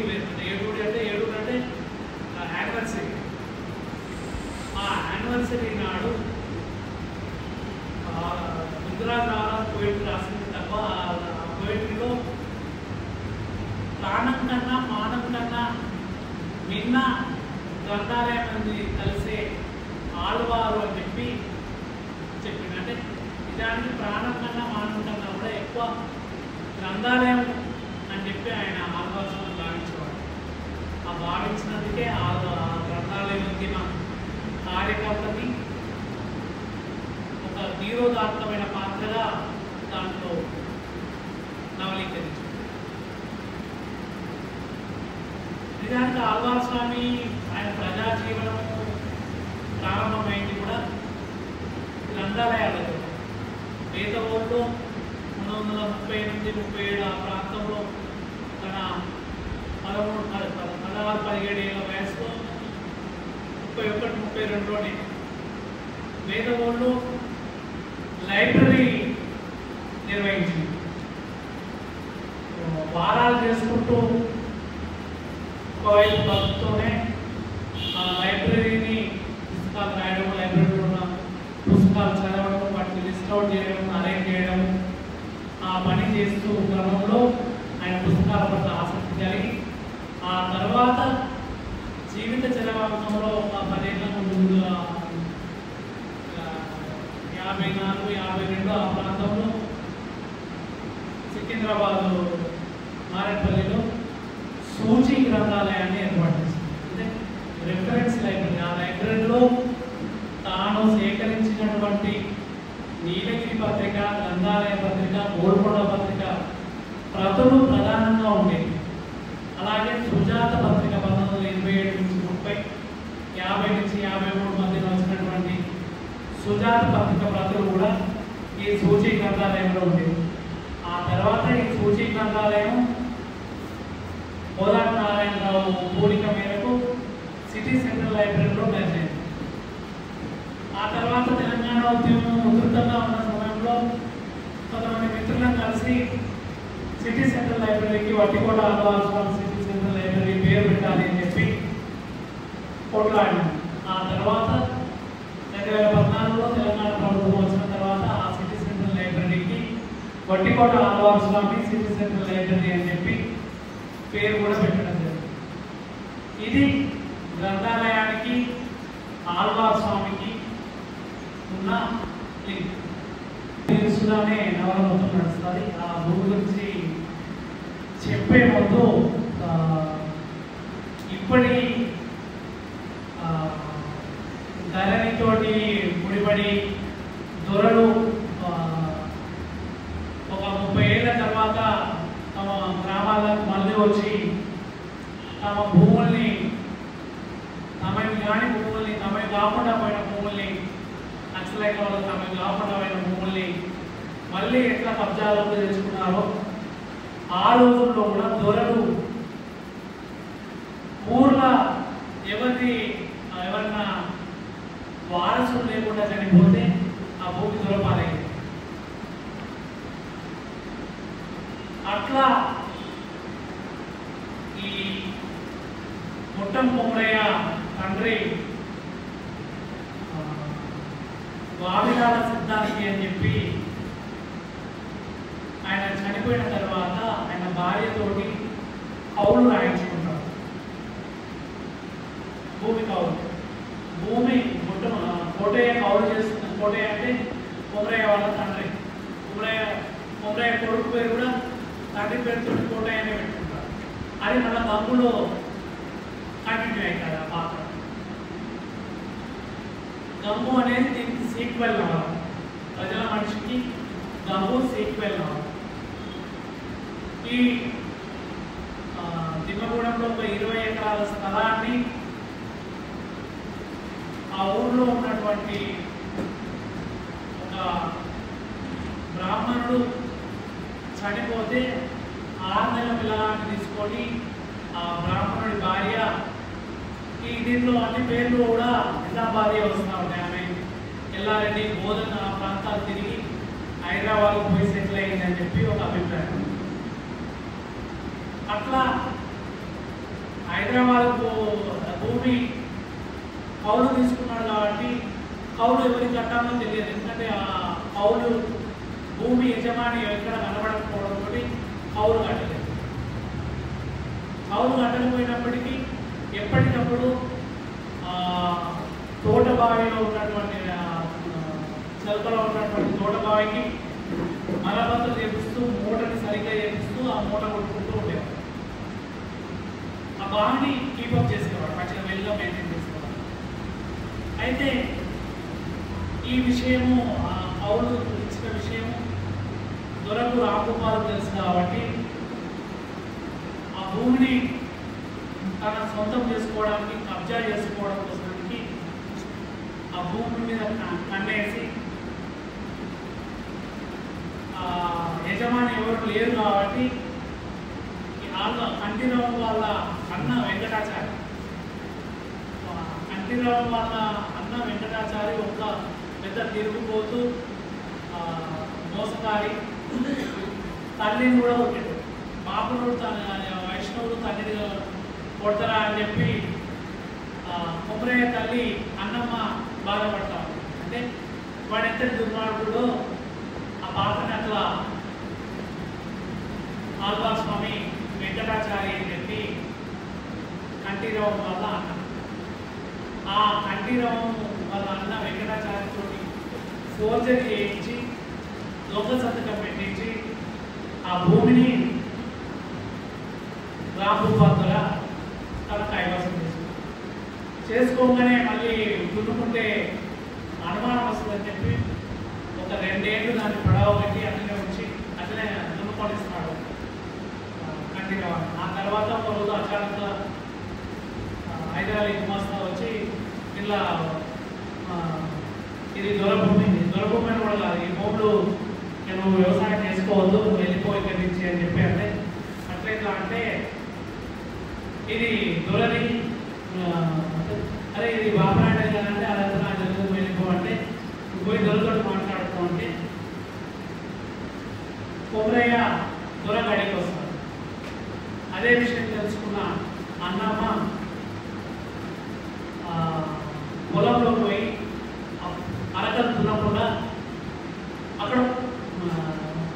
Speaker 1: అంటే యానివర్సరీ. ఆ యానివర్సరీ నాడు బిరుదరాజు రామరాజు పోయిటరీ రాసింది తప్ప ఆ పోయిటరీలో ప్రాణం కన్నా మానం కన్నా నిన్న గ్రంథాలయం అనేది కలిసే ఆళ్వారు అని చెప్పి చెప్పింది. అంటే నిజానికి ప్రాణం కన్నా మానవం కన్నా కూడా ఎక్కువ గ్రంథాలయం అని చెప్పి ఆయన ఆళ్వార్స్వామి భావించేవాడు. ఆ భావించినందుకే ఆ గ్రంథాలయం ఉద్యమ కార్యకర్తని ఒక ధీరోదాత్తమైన పాత్రగా దాంట్లో నవలీకరించారు. నిజానికి ఆళ్వార్స్వామి ఆయన ప్రజా జీవనము ప్రారంభమైంది కూడా గ్రంథాలయాలతో. వేదవోళ్ళు 1938-37 ఆ ప్రాంతంలో తన 16-17 ఏళ్ళ వయసులో 31-32లోనే వేదవోళ్ళు లైబ్రరీ నిర్వహించింది. వారాలు చేసుకుంటూ ఒకవైపు బతుకుతూనే ఆ లైబ్రరీని పుస్తకాలు రాయడం, లైబ్రరీలో ఉన్న పుస్తకాలు చదవడం, వాటిని లిస్ట్ అవుట్ చేయడం, అరేంజ్ చేయడం, ఆ పని చేస్తూ క్రమంలో ఆయన పుస్తకాల పట్ల ఆసక్తి కలిగి ఆ తర్వాత జీవిత చరవాకంలో ఒక 10 ఏళ్ళ ముందు 54-52 ఆ ప్రాంతంలో సికింద్రాబాద్ మారేపల్లిలో సూచి గ్రంథాలయాన్ని ఏర్పాటు చేసింది. అంటే రిఫరెన్స్ లైబ్రరీ. ఆ లైబ్రరీలో తాను సేకరించినటువంటి నీలగిరి పత్రిక, గ్రంథాలయ పత్రిక, గోల్కొండ పత్రిక ప్రతులు ప్రధానంగా ఉండేవి. అలాగే సుజాత పత్రిక 1927-30, 50-53 మధ్యలో వచ్చినటువంటి సుజాత పత్రిక ప్రతులు కూడా ఈ సూచి గ్రంథాలయంలో ఉండేవి. ఆ తర్వాత ఈ సూచి గ్రంథాలయం కోదాడ నారాయణరావు కోరిక మేరకు సిటీ సెంట్రల్ లైబ్రరీలో కలిసింది. ఆ తర్వాత తెలంగాణ ఉద్యమం ఉధృతంగా ఉన్న సమయంలో కొంతమంది మిత్రులను కలిసి సిటీ సెంట్రల్ లైబ్రరీకి Vattikota Alwarswamy city central library పేరు పెట్టాలి అని చెప్పి కొట్లాడినాం. ఆ తర్వాత 2014లో తెలంగాణ ప్రభుత్వం వచ్చిన తర్వాత ఆ సిటీ సెంట్రల్ లైబ్రరీకి Vattikota Alwarswamy city central library అని చెప్పి పేరు కూడా పెట్టడం జరిగింది. ఇది గ్రంథాలయానికి ఆళ్వార్స్వామికి ఉన్న లింక్. తెలుసుగానే నవల మొత్తం నడుస్తుంది. ఆ భూమి గురించి చెప్పే ముందు ఇప్పటి ధరణితోటి ముడిపడి దొరలు ఒక 30 ఏళ్ళ తర్వాత తమ గ్రామాలకు మళ్ళీ వచ్చి తమ భూముల్ని, తమకి కాని భూముల్ని, తమకి కాకుండా పోయిన భూముల్ని, నక్సలైట్ల వల్ల తమకి కాకుండా పోయిన భూముల్ని మళ్ళీ ఎట్లా కబ్జాలోకి తెచ్చుకున్నారో ఆ రోజుల్లో కూడా దొరలు ఊర్లో ఎవరన్నా వారసులు లేకుండా చనిపోతే ఆ భూమి దొరపాలయ్యింది. అట్లా ఈ ముట్టం కొమరయ్య తండ్రి వావిలాల సిద్ధాంతి అని చెప్పి ఆయన చనిపోయిన తర్వాత ఆయన భార్యతోటి కౌలు రాయించుకుంటారు. భూమి కౌలు, భూమి ముట్టం కోటయ్య కౌలు చేస్తున్న. కోటయ్య అంటే కొమరయ్య వాళ్ళ తండ్రి. కొమరయ్య కొడుకు పేరు కూడా తండ్రి పేరుతో కోటయ్య అనే పెట్టుకుంటారు. అది మన గంగులో కంటిన్యూ అవుతుంది ఆ పాత్ర. గంగు అనేది దీనికి సీక్వెల్ నవల. ప్రజల మనిషికి గంగు సీక్వెల్ నవల. ఈ దిమ్మగూడెంలో ఒక 20 ఎకరాల స్థలాన్ని ఆ ఊర్లో ఉన్నటువంటి ఒక బ్రాహ్మణుడు చనిపోతే 6 నెలల పిల్లగాన్ని తీసుకొని ఆ బ్రాహ్మణుడి భార్య, ఈ దీంట్లో అన్ని పేర్లు కూడా నిజామాబాద్ వస్తూ ఉంటాయి. ఆమె ఎల్లారెడ్డి బోధన ఆ ప్రాంతాలు తిరిగి హైదరాబాద్ పోయి సెటిల్ అయ్యిందని చెప్పి ఒక అభిప్రాయం. అట్లా హైదరాబాద్ భూమి కౌలు తీసుకున్నాడు కాబట్టి కౌలు ఎవరికి కట్టాలో తెలియదు. ఎందుకంటే ఆ కౌలు భూమి యజమాని ఎక్కడ కనబడకపోవడంతో కౌలు కట్టలేదు. కౌలు కట్టకపోయినప్పటికీ ఎప్పటికప్పుడు బావిలో ఉన్నటువంటి చెలకలో ఉన్నటువంటి తోట బావికి మరమ్మతులు చేపిస్తూ మూటని సరిగ్గా చేపిస్తూ ఆ మూట కొట్టుకుంటూ ఉండేవాడు. ఆ బావిని కీపప్ చేసేవాడు, మంచిగా వెల్గా మెయింటైన్ చేసేవాడు. అయితే ఈ విషయము కౌలు ఇచ్చిన విషయము దొరకు రామగోపాలకు తెలుసు కాబట్టి ఆ భూమిని తన సొంతం చేసుకోవడానికి, కబ్జా చేసుకోవడం కోసానికి ఆ భూమి మీద కన్నేసి యజమాని ఎవరు లేరు కాబట్టి కంటిరావు వాళ్ళ అన్న వెంకటాచారి, కంటిరావు వాళ్ళ అన్న వెంకటాచారి ఒక పెద్ద తిరుగుపోతూ మోసకారి, తల్లిని కూడా కొట్టాడు. బాపునుడు వైష్ణవుడు తల్లిని కొడతారా అని చెప్పి కొమరయ్య తల్లి అన్నమ్మ బాధపడతాం. అంటే వాడు ఎంత దుర్మార్గుడో ఆ పాపని అట్లా ఆల్వార్ స్వామి వెంకటాచారి అని చెప్పి కంఠీరావు వాళ్ళ అన్న, ఆ కంఠీరావు వాళ్ళ అన్న వెంకటాచారితో ఫోర్జరీ చేయించి దొంగ సంతకం పెట్టించి ఆ భూమిని రామగోపాల్ తన కైవసం చేసుకోగానే మళ్ళీ దున్నుకుంటే అనుమానం వస్తుందని చెప్పి ఒక 2 ఏళ్ళు దాన్ని పడవ పెట్టి అట్లనే ఉంచి అట్లనే దున్నుకొనిస్తున్నాడు కంటిరావు. ఆ తర్వాత ఒక రోజు అచానంగా హైదరాబాద్ గుమాస్తా వచ్చి ఇలా ఇది దొరభూమి అని కూడా కాదు, ఈ భూములు నేను వ్యవసాయం చేసుకోవద్దు, వెళ్ళిపో ఇక్కడి నుంచి అని చెప్పి అంటే అట్లయితే అంటే ఇది దొరని అరే ఇది బాబరాయణ కదంటే అదంతా నా జరుగుతూ వెళ్ళిపో అంటే పోయి దొరతో మాట్లాడుతూ ఉంటే కొమరయ్య దొర గడికి వస్తాడు. అదే విషయం తెలుసుకున్న అన్నమ్మ పొలంలో పోయి అరకలు దున్నకుండా అక్కడ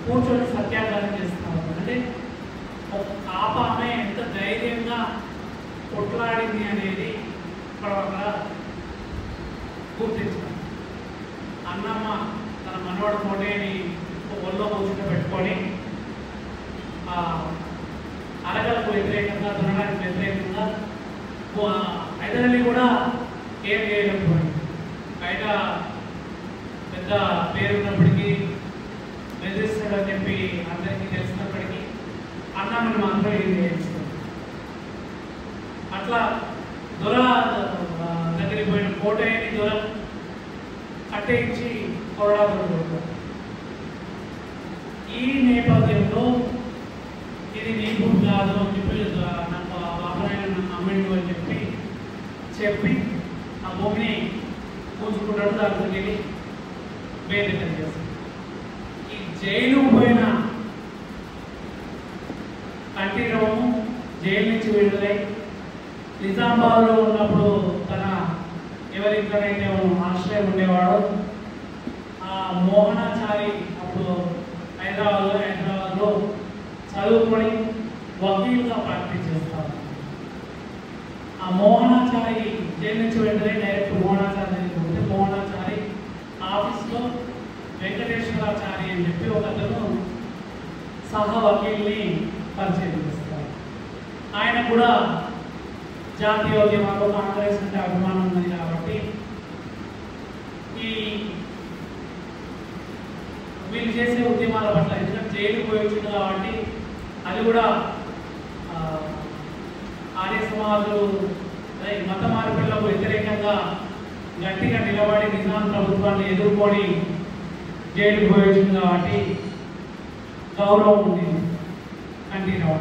Speaker 1: కూర్చొని సత్యాగ్రహం చేస్తున్నారు. అంటే ఒక కాప ఆమె ఎంత ధైర్యంగా కొట్లాడింది అనేది అక్కడ గుర్తించారు. అన్నమ్మ తన మనవాడు కోటేని ఒళ్ళో కూర్చుని పెట్టుకొని అరగలకు వ్యతిరేకంగా, దున్నడానికి వ్యతిరేకంగా హైదరాబాద్ కూడా ఏం చేయలేకపోయింది. బయట పెద్ద పేరున్నప్పటికీ బెదిరిస్తాడని చెప్పి అందరికీ తెలిసినప్పటికీ అన్నమ్మని మాత్రం ఏం చేయిస్తుంది. అట్లా దొర దగ్గరికి పోయిన కోటయ్యని దొర కట్టేయించి కొరడాలు. ఈ నేపథ్యంలో ఇది నీ భూమి కాదు అని చెప్పి నాకు బాబరాయణ నన్ను అమ్మిండు అని చెప్పి ఆ భూమిని పూజుకుంటాడు. దానికి వెళ్ళి వేదికలు చేస్తాడు. ఈ జైలు పోయిన కంఠీరవము జైలు నుంచి విడుదలై నిజామాబాద్లో ఉన్నప్పుడు తన ఎవరికైతే ఆశ్రయం ఉండేవాడో ఆ మోహనాచారి అప్పుడు హైదరాబాద్లో చదువుకొని వకీలుగా ప్రాక్టీస్ చేస్తారు. ఆ మోహనాచారి జైలు నుంచి వెంటనే డైరెక్ట్ మోహనాచారి దగ్గరికి ఉంటే మోహనాచారి ఆఫీస్లో వెంకటేశ్వరాచారి అని చెప్పి ఒకతను సహ వకీల్ని పరిచయం చేస్తారు. ఆయన కూడా జాతీయోద్యమాల్లో కాంగ్రెస్ అంటే అభిమానం ఉంది కాబట్టి ఈ వీళ్ళు చేసే ఉద్యమాల పట్ల, ఎందుకంటే జైలు పోయి వచ్చింది కాబట్టి అది కూడా ఆర్య సమాజులు మత మార్పిళ్లకు వ్యతిరేకంగా గట్టిగా నిలబడి నిజాం ప్రభుత్వాన్ని ఎదుర్కొని జైలు పోయి వచ్చింది కాబట్టి గౌరవం ఉంది కంటిన్యూ.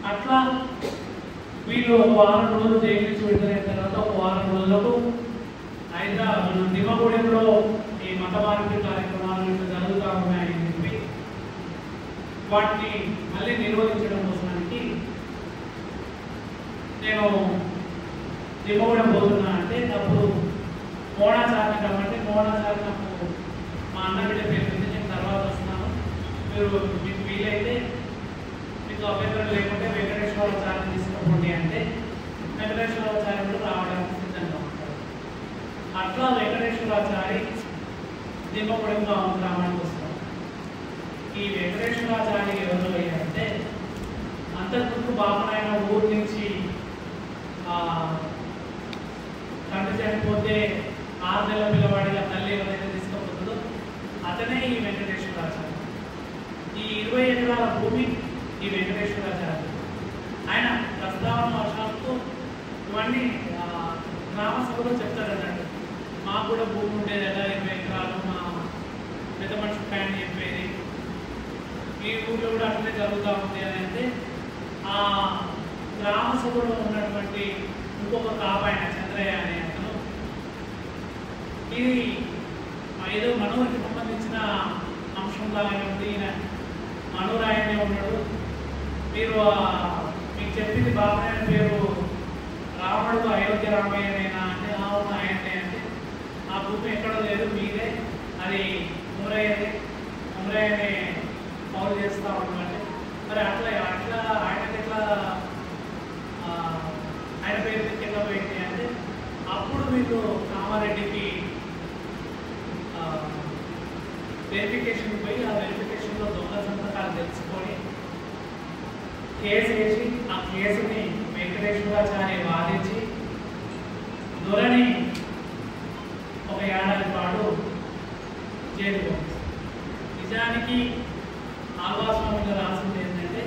Speaker 1: అట్లా వీళ్ళు ఒక వారం రోజులు జైలు నుంచి విడుదలైన తర్వాత ఒక వారం రోజులకు హైదరాబాద్ దిమ్మగూడెంలో ఈ మత మార్పిడి కార్యక్రమాలు ఇట్లా జరుగుతూ ఉన్నాయని చెప్పి వాటిని మళ్ళీ నిర్వహించడం కోసానికి నేను దిమ్మగూడెం పోతున్నా అంటే అప్పుడు మోహనాచారిని కాబట్టి మోహనాచారి నాకు మా అన్న బిడ్డ పేరు నేను తర్వాత వస్తున్నాను, మీరు మీకు వీలైతే మీకు అభ్యంతరం లేకుంటే వెంకటేశ్వరాచార్యం తీసుకోండి అంటే వెంకటేశ్వరాచార్యుడు రావడానికి సిద్ధంగా ఉంటారు. అట్లా వెంకటేశ్వరాచారి దిమ్మపురం గ్రామానికి వస్తారు. ఈ వెంకటేశ్వరాచారి ఎవరు అంటే అంతకుముందు బాపనాయన ఊరు నుంచి తండ్రి చనిపోతే 6 నెలల పిల్లవాడిగా తల్లి ఎవరైతే తీసుకుపోతుందో అతనే ఈ వెంకటేశ్వరాచారి. ఈ 20 ఎకరాల భూమి ఈ వెంకటేశ్వరాచారి. ఆయన ప్రస్తావన వర్షాలతో ఇవన్నీ గ్రామ సభలో చెప్తారు అన్నట్టు. మాకు కూడా భూమి ఉండేది కదా 20 ఎకరాలు, మా పెద్ద మనిషి ఫ్యాన్ చెప్పేది, ఈ ఊళ్ళో కూడా అట్లనే జరుగుతూ ఉంది అని అంటే ఆ గ్రామ సభలో ఉన్నటువంటి ఇంకొక కాపాయన చంద్రయ్య అనే అతను ఇది ఏదో మనోరికి సంబంధించిన అంశంలాగా ఉంది, ఈయన మనోరాయనే ఉన్నాడు, మీరు మీకు చెప్పింది బాబాయ్ పేరు రావణుడు అయోధ్య రామయ్యనేనా అంటే అవును ఆయనే అంటే ఆ భూమి ఎక్కడో లేదు మీదే, అది ఉమరయ్యనే పౌరు చేస్తూ ఉన్నామంటే మరి అట్లా ఆయనకి ఎట్లా ఆయన పేరు కింద పోయింది అంటే అప్పుడు వీళ్ళు కామారెడ్డికి వెరిఫికేషన్ పోయి ఆ వెరిఫికేషన్లో దొంగ సంతకాలు తెలుసుకొని కేసు వేసి ఆ కేసుని వెంకటేశ్వరాచారి వాదించి దొరని 1 ఏడాది పాటు జైలు. నిజానికి ఆళ్వాస్వామిలో రాసింది ఏంటంటే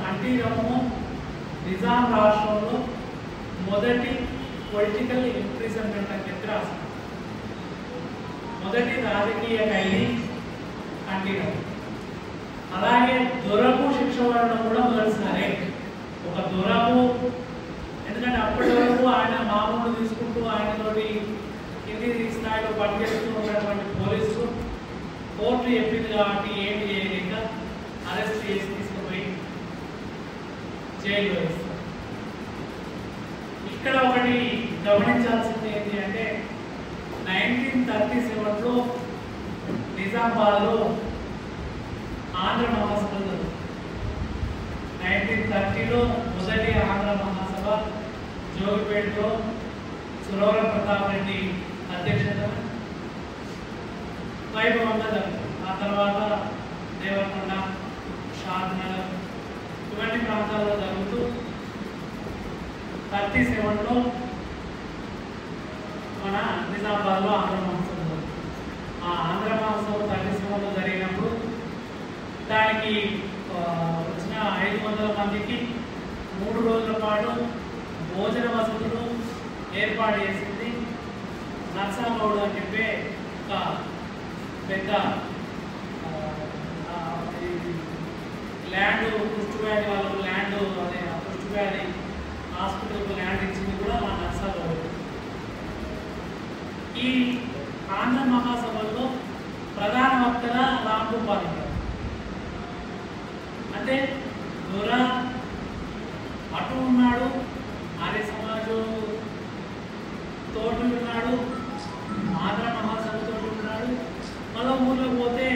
Speaker 1: కంఠీరము నిజాం రాష్ట్రంలో మొదటి పొలిటికల్ ఇంప్రిజన్మెంట్ అని చెప్పి రాసింది. మొదటి రాజకీయ ఖైదీ కంఠీరము. అలాగే దొరకు శిక్ష పడడం కూడా మొదటిసారే. ఒక దొరకు, ఎందుకంటే అప్పటి వరకు ఆయన మామూలు తీసుకుంటూ ఆయనతోటి కింది స్థాయిలో పనిచేస్తూ ఉన్నటువంటి పోలీసు కోర్టు చెప్పింది కాబట్టి ఏమి చేయలేక అరెస్ట్ చేసి తీసుకుపోయి జైలు వేస్తారు. ఇక్కడ ఒకటి గమనించాల్సింది ఏంటి అంటే 1937లో నిజామాబాద్లో ఆంధ్ర మహాసభ జరుగుతుంది. 1930లో మొదటి ఆంధ్ర మహాసభ జోగిపేటలో సురవర ప్రతాప్ రెడ్డి అధ్యక్షతన వైభవంగా జరుగుతుంది. ఆ తర్వాత దేవరకొండ, షాద్నగర్ ఇవన్నీ ప్రాంతాల్లో జరుగుతూ 37లో మన నిజామాబాద్లో ఆంధ్ర మహోత్సవం జరుగుతుంది. ఆ ఆంధ్ర మహోత్సవం 37లో జరిగినప్పుడు దానికి వచ్చిన 500 మందికి 3 రోజుల పాటు భోజన వసతులు ఏర్పాటు చేసింది నర్సాగౌడ్ అని చెప్పి ఒక పెద్ద ల్యాండ్ కుష్ఠవ్యాధి వాళ్ళకు ల్యాండ్ అదే కుష్ఠవ్యాధి హాస్పిటల్కు ల్యాండ్ ఇచ్చింది కూడా మా నర్సాగౌడ్. ఈ ఆంధ్ర మహాసభల్లో ప్రధాన వక్తగా రాంగోపాల్ గారు. అంటే దొర అటు ఉన్నాడు, ఆర్య సమాజం తోటి ఉన్నాడు, ఆంధ్ర మహాసభ తోటి ఉన్నాడు. మళ్ళీ ఊర్లోకి పోతే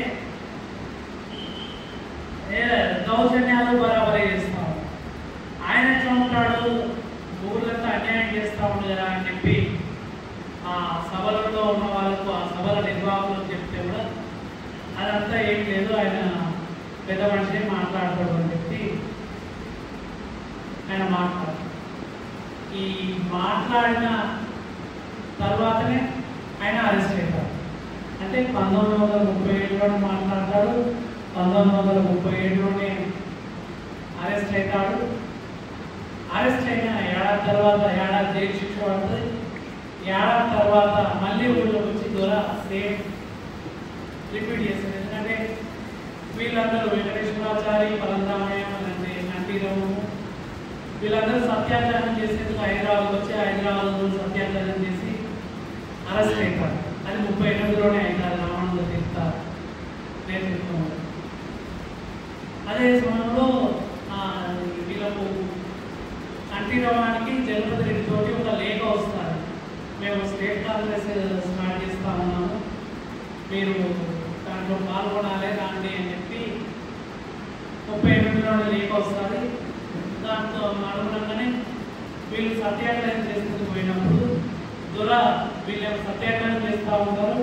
Speaker 1: దౌర్జన్యాలు బరాబరే చేస్తాడు. ఆయన ఎట్లా ఉంటాడు, ఊర్లంతా అన్యాయం చేస్తూ ఉంది కదా అని చెప్పి ఆ సభలలో ఉన్న వాళ్ళకు, ఆ సభల నిర్వాహకులకు చెప్తే కూడా అదంతా ఏం లేదు, ఆయన పెద్ద మనిషి మాట్లాడతాడు అని చెప్పి ఆయన మాట్లాడు. ఈ మాట్లాడిన తర్వాతనే ఆయన అరెస్ట్ అవుతాడు. అంటే 1937లో మాట్లాడతాడు, 1937లోనే అరెస్ట్ అవుతాడు. అరెస్ట్ అయిన ఏడాది తర్వాత ఏడాది జైలు శిక్ష పడుతుంది. ఏడాది తర్వాత మళ్ళీ ఊళ్ళోకి వచ్చి దొర సేమ్ రిపీట్ చేస్తుంది. ఎందుకంటే వీళ్ళందరూ వెంకటేశ్వరాచారి, పరంధామయ్య, కంఠీరము వీళ్ళందరూ సత్యాగ్రహం చేసేందుకు హైదరాబాద్ వచ్చి హైదరాబాద్లో సత్యాగ్రహం చేసి అరెస్ట్ అవుతారు. అది 38లోనే అవుతారు రామానంద తీర్థ నేతృత్వం. అదే సమయంలో వీళ్ళకు కంఠీరవానికి జగపతి రెడ్డితో ఒక లేఖ వస్తారు. మేము స్టేట్ కాంగ్రెస్ స్టార్ట్ చేస్తా ఉన్నాము, మీరు దాంట్లో పాల్గొనాలి రాండి అని చెప్పి 38లోనే లేఖ వస్తుంది. దాంతో అనుగుణంగానే వీళ్ళు సత్యాగ్రహం చేసుకుంటూ పోయినప్పుడు దొర వీళ్ళ సత్యాగ్రహం చేస్తూ ఉంటారు.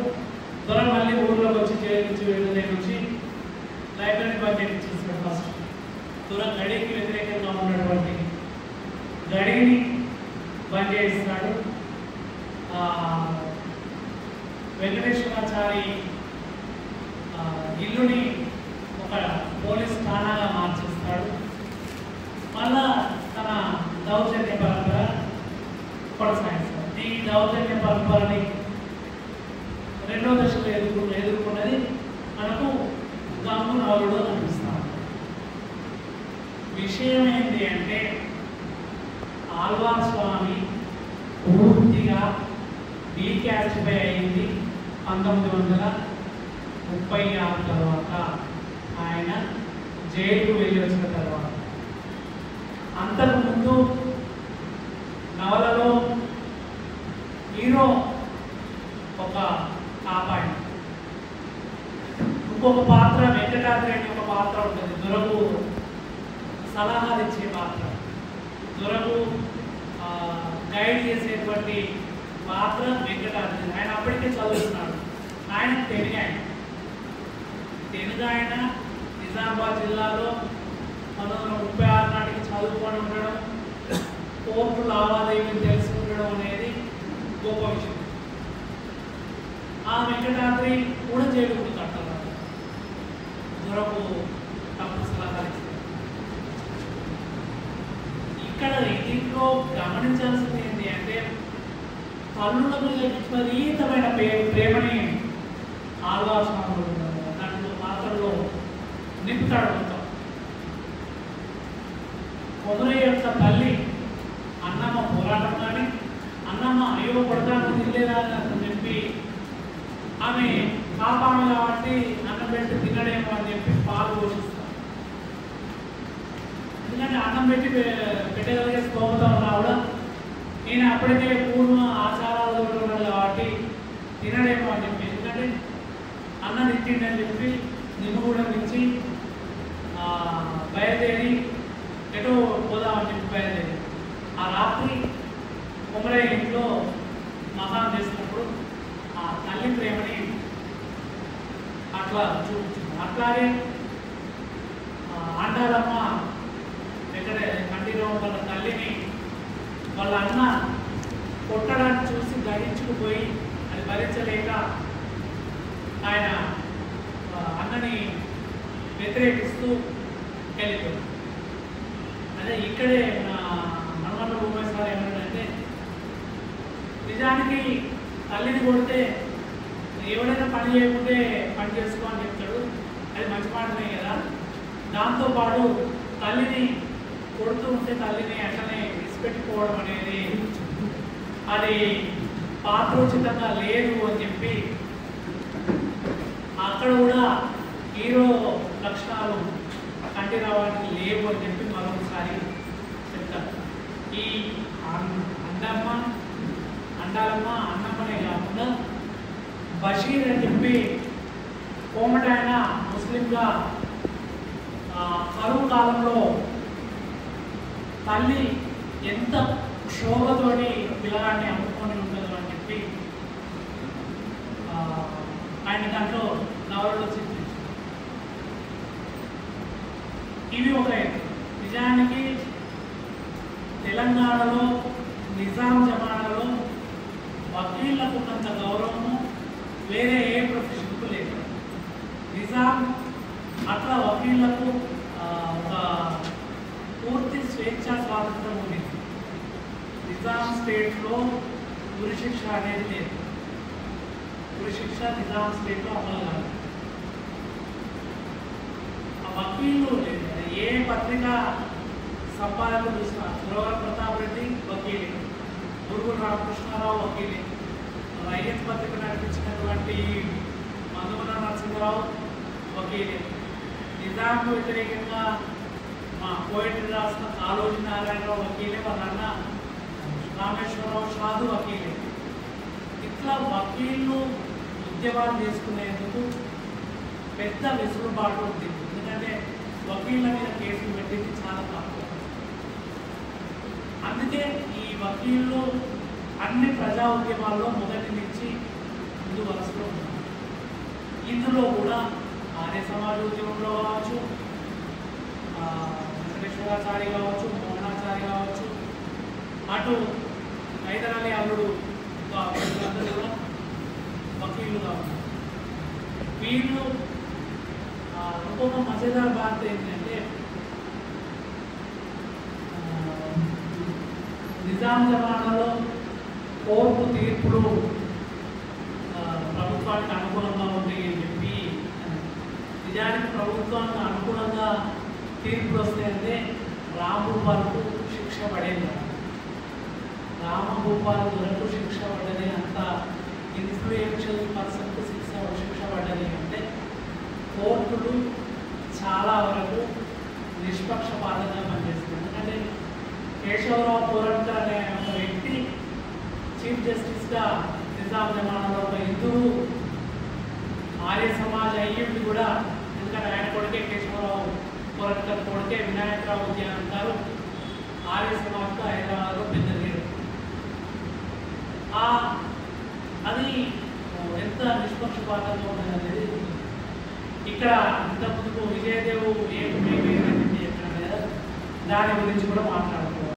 Speaker 1: దొర మళ్ళీ ఊర్లోకి వచ్చి జైలు నుంచి విడుదల నుంచి లైబ్రరీ బడ్జెట్ ఇచ్చేస్తాడు. ఫస్ట్ దొర గడికి వ్యతిరేకంగా ఉన్నటువంటి గడిని బంద్ చేస్తాడు. వెంకటేశ్వరాచారి ఇల్లుని ఒక పోలీస్ ఠాణాగా మార్చేస్తాడు. మళ్ళా తన దౌర్జన్య పరంపర కొనసాగిస్తాడు. ఈ దౌర్జన్య పరంపరని రెండో దశలో ఎదుర్కొన్నది మనకు గంగు నవలుడు అనిపిస్తాం. విషయం ఏంటి అంటే ఆళ్వార్ స్వామి పూర్తిగా డీక్యాస్టిఫై అయింది 1936 తర్వాత, ఆయన జైలుకు వెళ్ళి వచ్చిన తర్వాత. అంతకుముందు నవలలో హీరో ఒక కాపాడి, ఇంకొక పాత్ర వెంకటాద్రి అనే ఒక పాత్ర ఉంటుంది, దొరకు సలహాలు ఇచ్చే పాత్ర, దొరకు గైడ్ చేసేటువంటి పాత్ర వెంకటాద్రి. ఆయన అప్పటికే చదువుతున్నాడు. ఆయన తెలుగు ఆయన నిజామాబాద్ జిల్లాలో 1936 నాటికి చదువుకొని ఉండడం, కోర్టు లావాదేవీలు తెలిసి ఉండడం అనేది గొప్ప విషయం. ఆ వెంకటాద్రి కూడా జైలుకు కట్టారు. దొరకు తప్పుడు సలహాలు ఇస్తారు. ఇక్కడ దీంట్లో గమనించాల్సింది ఏంటి అంటే తల్లుల మీద విపరీతమైన ప్రేమని ఆళ్వార్ స్వామి దాంట్లో పాత్రలో నింపుతాడు. మొత్తం కొమరయ్య యొక్క తల్లి అన్నమ్మ పోరాటం కానీ, అన్నమ్మ అయ్యో కొడతాను తినలేదా అని చెప్పి ఆమె పాపాను కాబట్టి అన్నం పెట్టి తినడేమో అని చెప్పి పాలు పోషిస్తాడు. ఎందుకంటే అన్నం పెట్టి పెట్టగలిగే స్తోమత ఉన్నా కూడా నేను అప్పటికే పూర్వ ఆచారాలు ఉన్నాడు కాబట్టి తినడేమో అని చెప్పి, ఎందుకంటే అన్నం తిట్టిండని చెప్పి నిమ్మగూడెం నుంచి బయలుదేరి ఎటో పోదామని చెప్పి బయలుదేరి ఆ రాత్రి కొమరయ్య ఇంట్లో మహాన్ చేసినప్పుడు ఆ తల్లి ప్రేమని అట్లా చూపుతుంది. అట్లాగే ఆండాలమ్మ ఎక్కడ కంటిరావు వాళ్ళ తల్లిని వాళ్ళ అన్న కొట్టడాన్ని చూసి గ్రహించుకుపోయి అది భరించలేక ఆయన అన్నని వ్యతిరేకిస్తూ వెళ్ళిపోయాడు. అదే ఇక్కడే హనుమంత భూమేశ్వర సార్ ఏమంటాడంటే నిజానికి తల్లిని కొడితే ఎవరైనా పని చేయకుంటే పని చేసుకో అని చెప్తాడు. అది మంచి మాటనే కదా. దాంతోపాటు తల్లిని కొడుతూ ఉంటే తల్లిని అట్లనే విసిపెట్టుకోవడం అనేది అది పాత్రోచితంగా లేదు అని చెప్పి అక్కడ కూడా హీరో లక్షణాలు కంటి రావడానికి లేవు అని చెప్పి మరొకసారి చెప్తారు. ఈ అండాలమ్మ అన్నమ్మనే కాకుండా బషీర్ అని చెప్పి కోమటాయన ముస్లింగా కరువు కాలంలో తల్లి ఎంత క్షోభతోటి పిల్లగాన్ని అమ్ముకొని ఉండదు అని చెప్పి ఆయన దాంట్లో నవలలో చిత్రించారు. ఇవి ఒక నిజానికి తెలంగాణలో నిజాం జమానాలో వకీళ్లకు ఉన్నంత గౌరవము వేరే ఏ ప్రొఫెషన్కు లేదు. నిజాం అట్లా వకీళ్లకు ఒక పూర్తి స్వేచ్ఛా స్వాతంత్రం ఉంది. నిజాం స్టేట్లో ఉరిశిక్ష అనేది లేదు. ఉరిశిక్ష నిజాం స్టేట్లో అమలు కాదు. ఆ వకీళ్ళు ఏ పత్రిక సంపాదకులు చూసినా సురవర ప్రతాప్ రెడ్డి వకీలే, గురుగుల రామకృష్ణారావు వకీలే, రైతు పత్రిక నడిపించినటువంటి మధుమన నరసింహరావు వకీలే, నిజాంకు వ్యతిరేకంగా మా పోయిటరీ రాసిన కాళోజీ నారాయణరావు వకీలే, వాళ్ళ అన్న రామేశ్వరరావు షాదు వకీలే. ఇట్లా వకీళ్ళు ఉద్యమాలు చేసుకునేందుకు పెద్ద వెసులుబాటు ఉంది. ఎందుకంటే వకీళ్ళ మీద కేసులు పెట్టింది చాలా తక్కువ. అందుకే ఈ వకీళ్ళు అన్ని ప్రజా ఉద్యమాల్లో మొదటి నుంచి ముందు వరుసలో ఉన్నారు. ఇందులో కూడా ఆర్య సమాజ ఉద్యమంలో కావచ్చు, వెంకటేశ్వరాచారి కావచ్చు, మోహనాచారి కావచ్చు, అటు హైదరాలీ అల్లుడు అందరూ కూడా వకీలుగా ఉన్నారు. వీళ్ళు ఇంకొక మజేదార్ బాధ ఏంటంటే నిజాం జమానాలో కోర్టు తీర్పులు ప్రభుత్వానికి అనుకూలంగా ఉంటాయి అని చెప్పి, నిజానికి ప్రభుత్వానికి అనుకూలంగా తీర్పులు వస్తాయంటే రామభూపాలకు శిక్ష పడేది. రామభూపాల వరకు శిక్ష పడ్డది, అంత ఇన్ఫ్లుయెన్షియల్ పర్సన్కు శిక్ష పడ్డది అంటే కోర్టులు చాలా వరకు నిష్పక్షపాతంగా పనిచేస్తుంది. ఎందుకంటే కేశవరావు పోరట్కర్ అనే ఒక వ్యక్తి చీఫ్ జస్టిస్గా నిజాం జమానాలో ఒక హిందువు ఆర్య సమాజ్ అయ్యింది కూడా. ఎందుకంటే ఆయన కొడుకే కేశవరావు పోరట్కర్ కొడుకే వినాయకరావు ఉద్యానం గారు ఆర్య సమాజ్గా హైదరాబాద్లో పెద్ద లీడర్. అది ఎంత నిష్పక్షపాతంగా ఉన్నది అనేది ఇక్కడ ఇంతకుముందుకు విజయదేవు చెప్పిన కదా, దాని గురించి కూడా మాట్లాడాలి.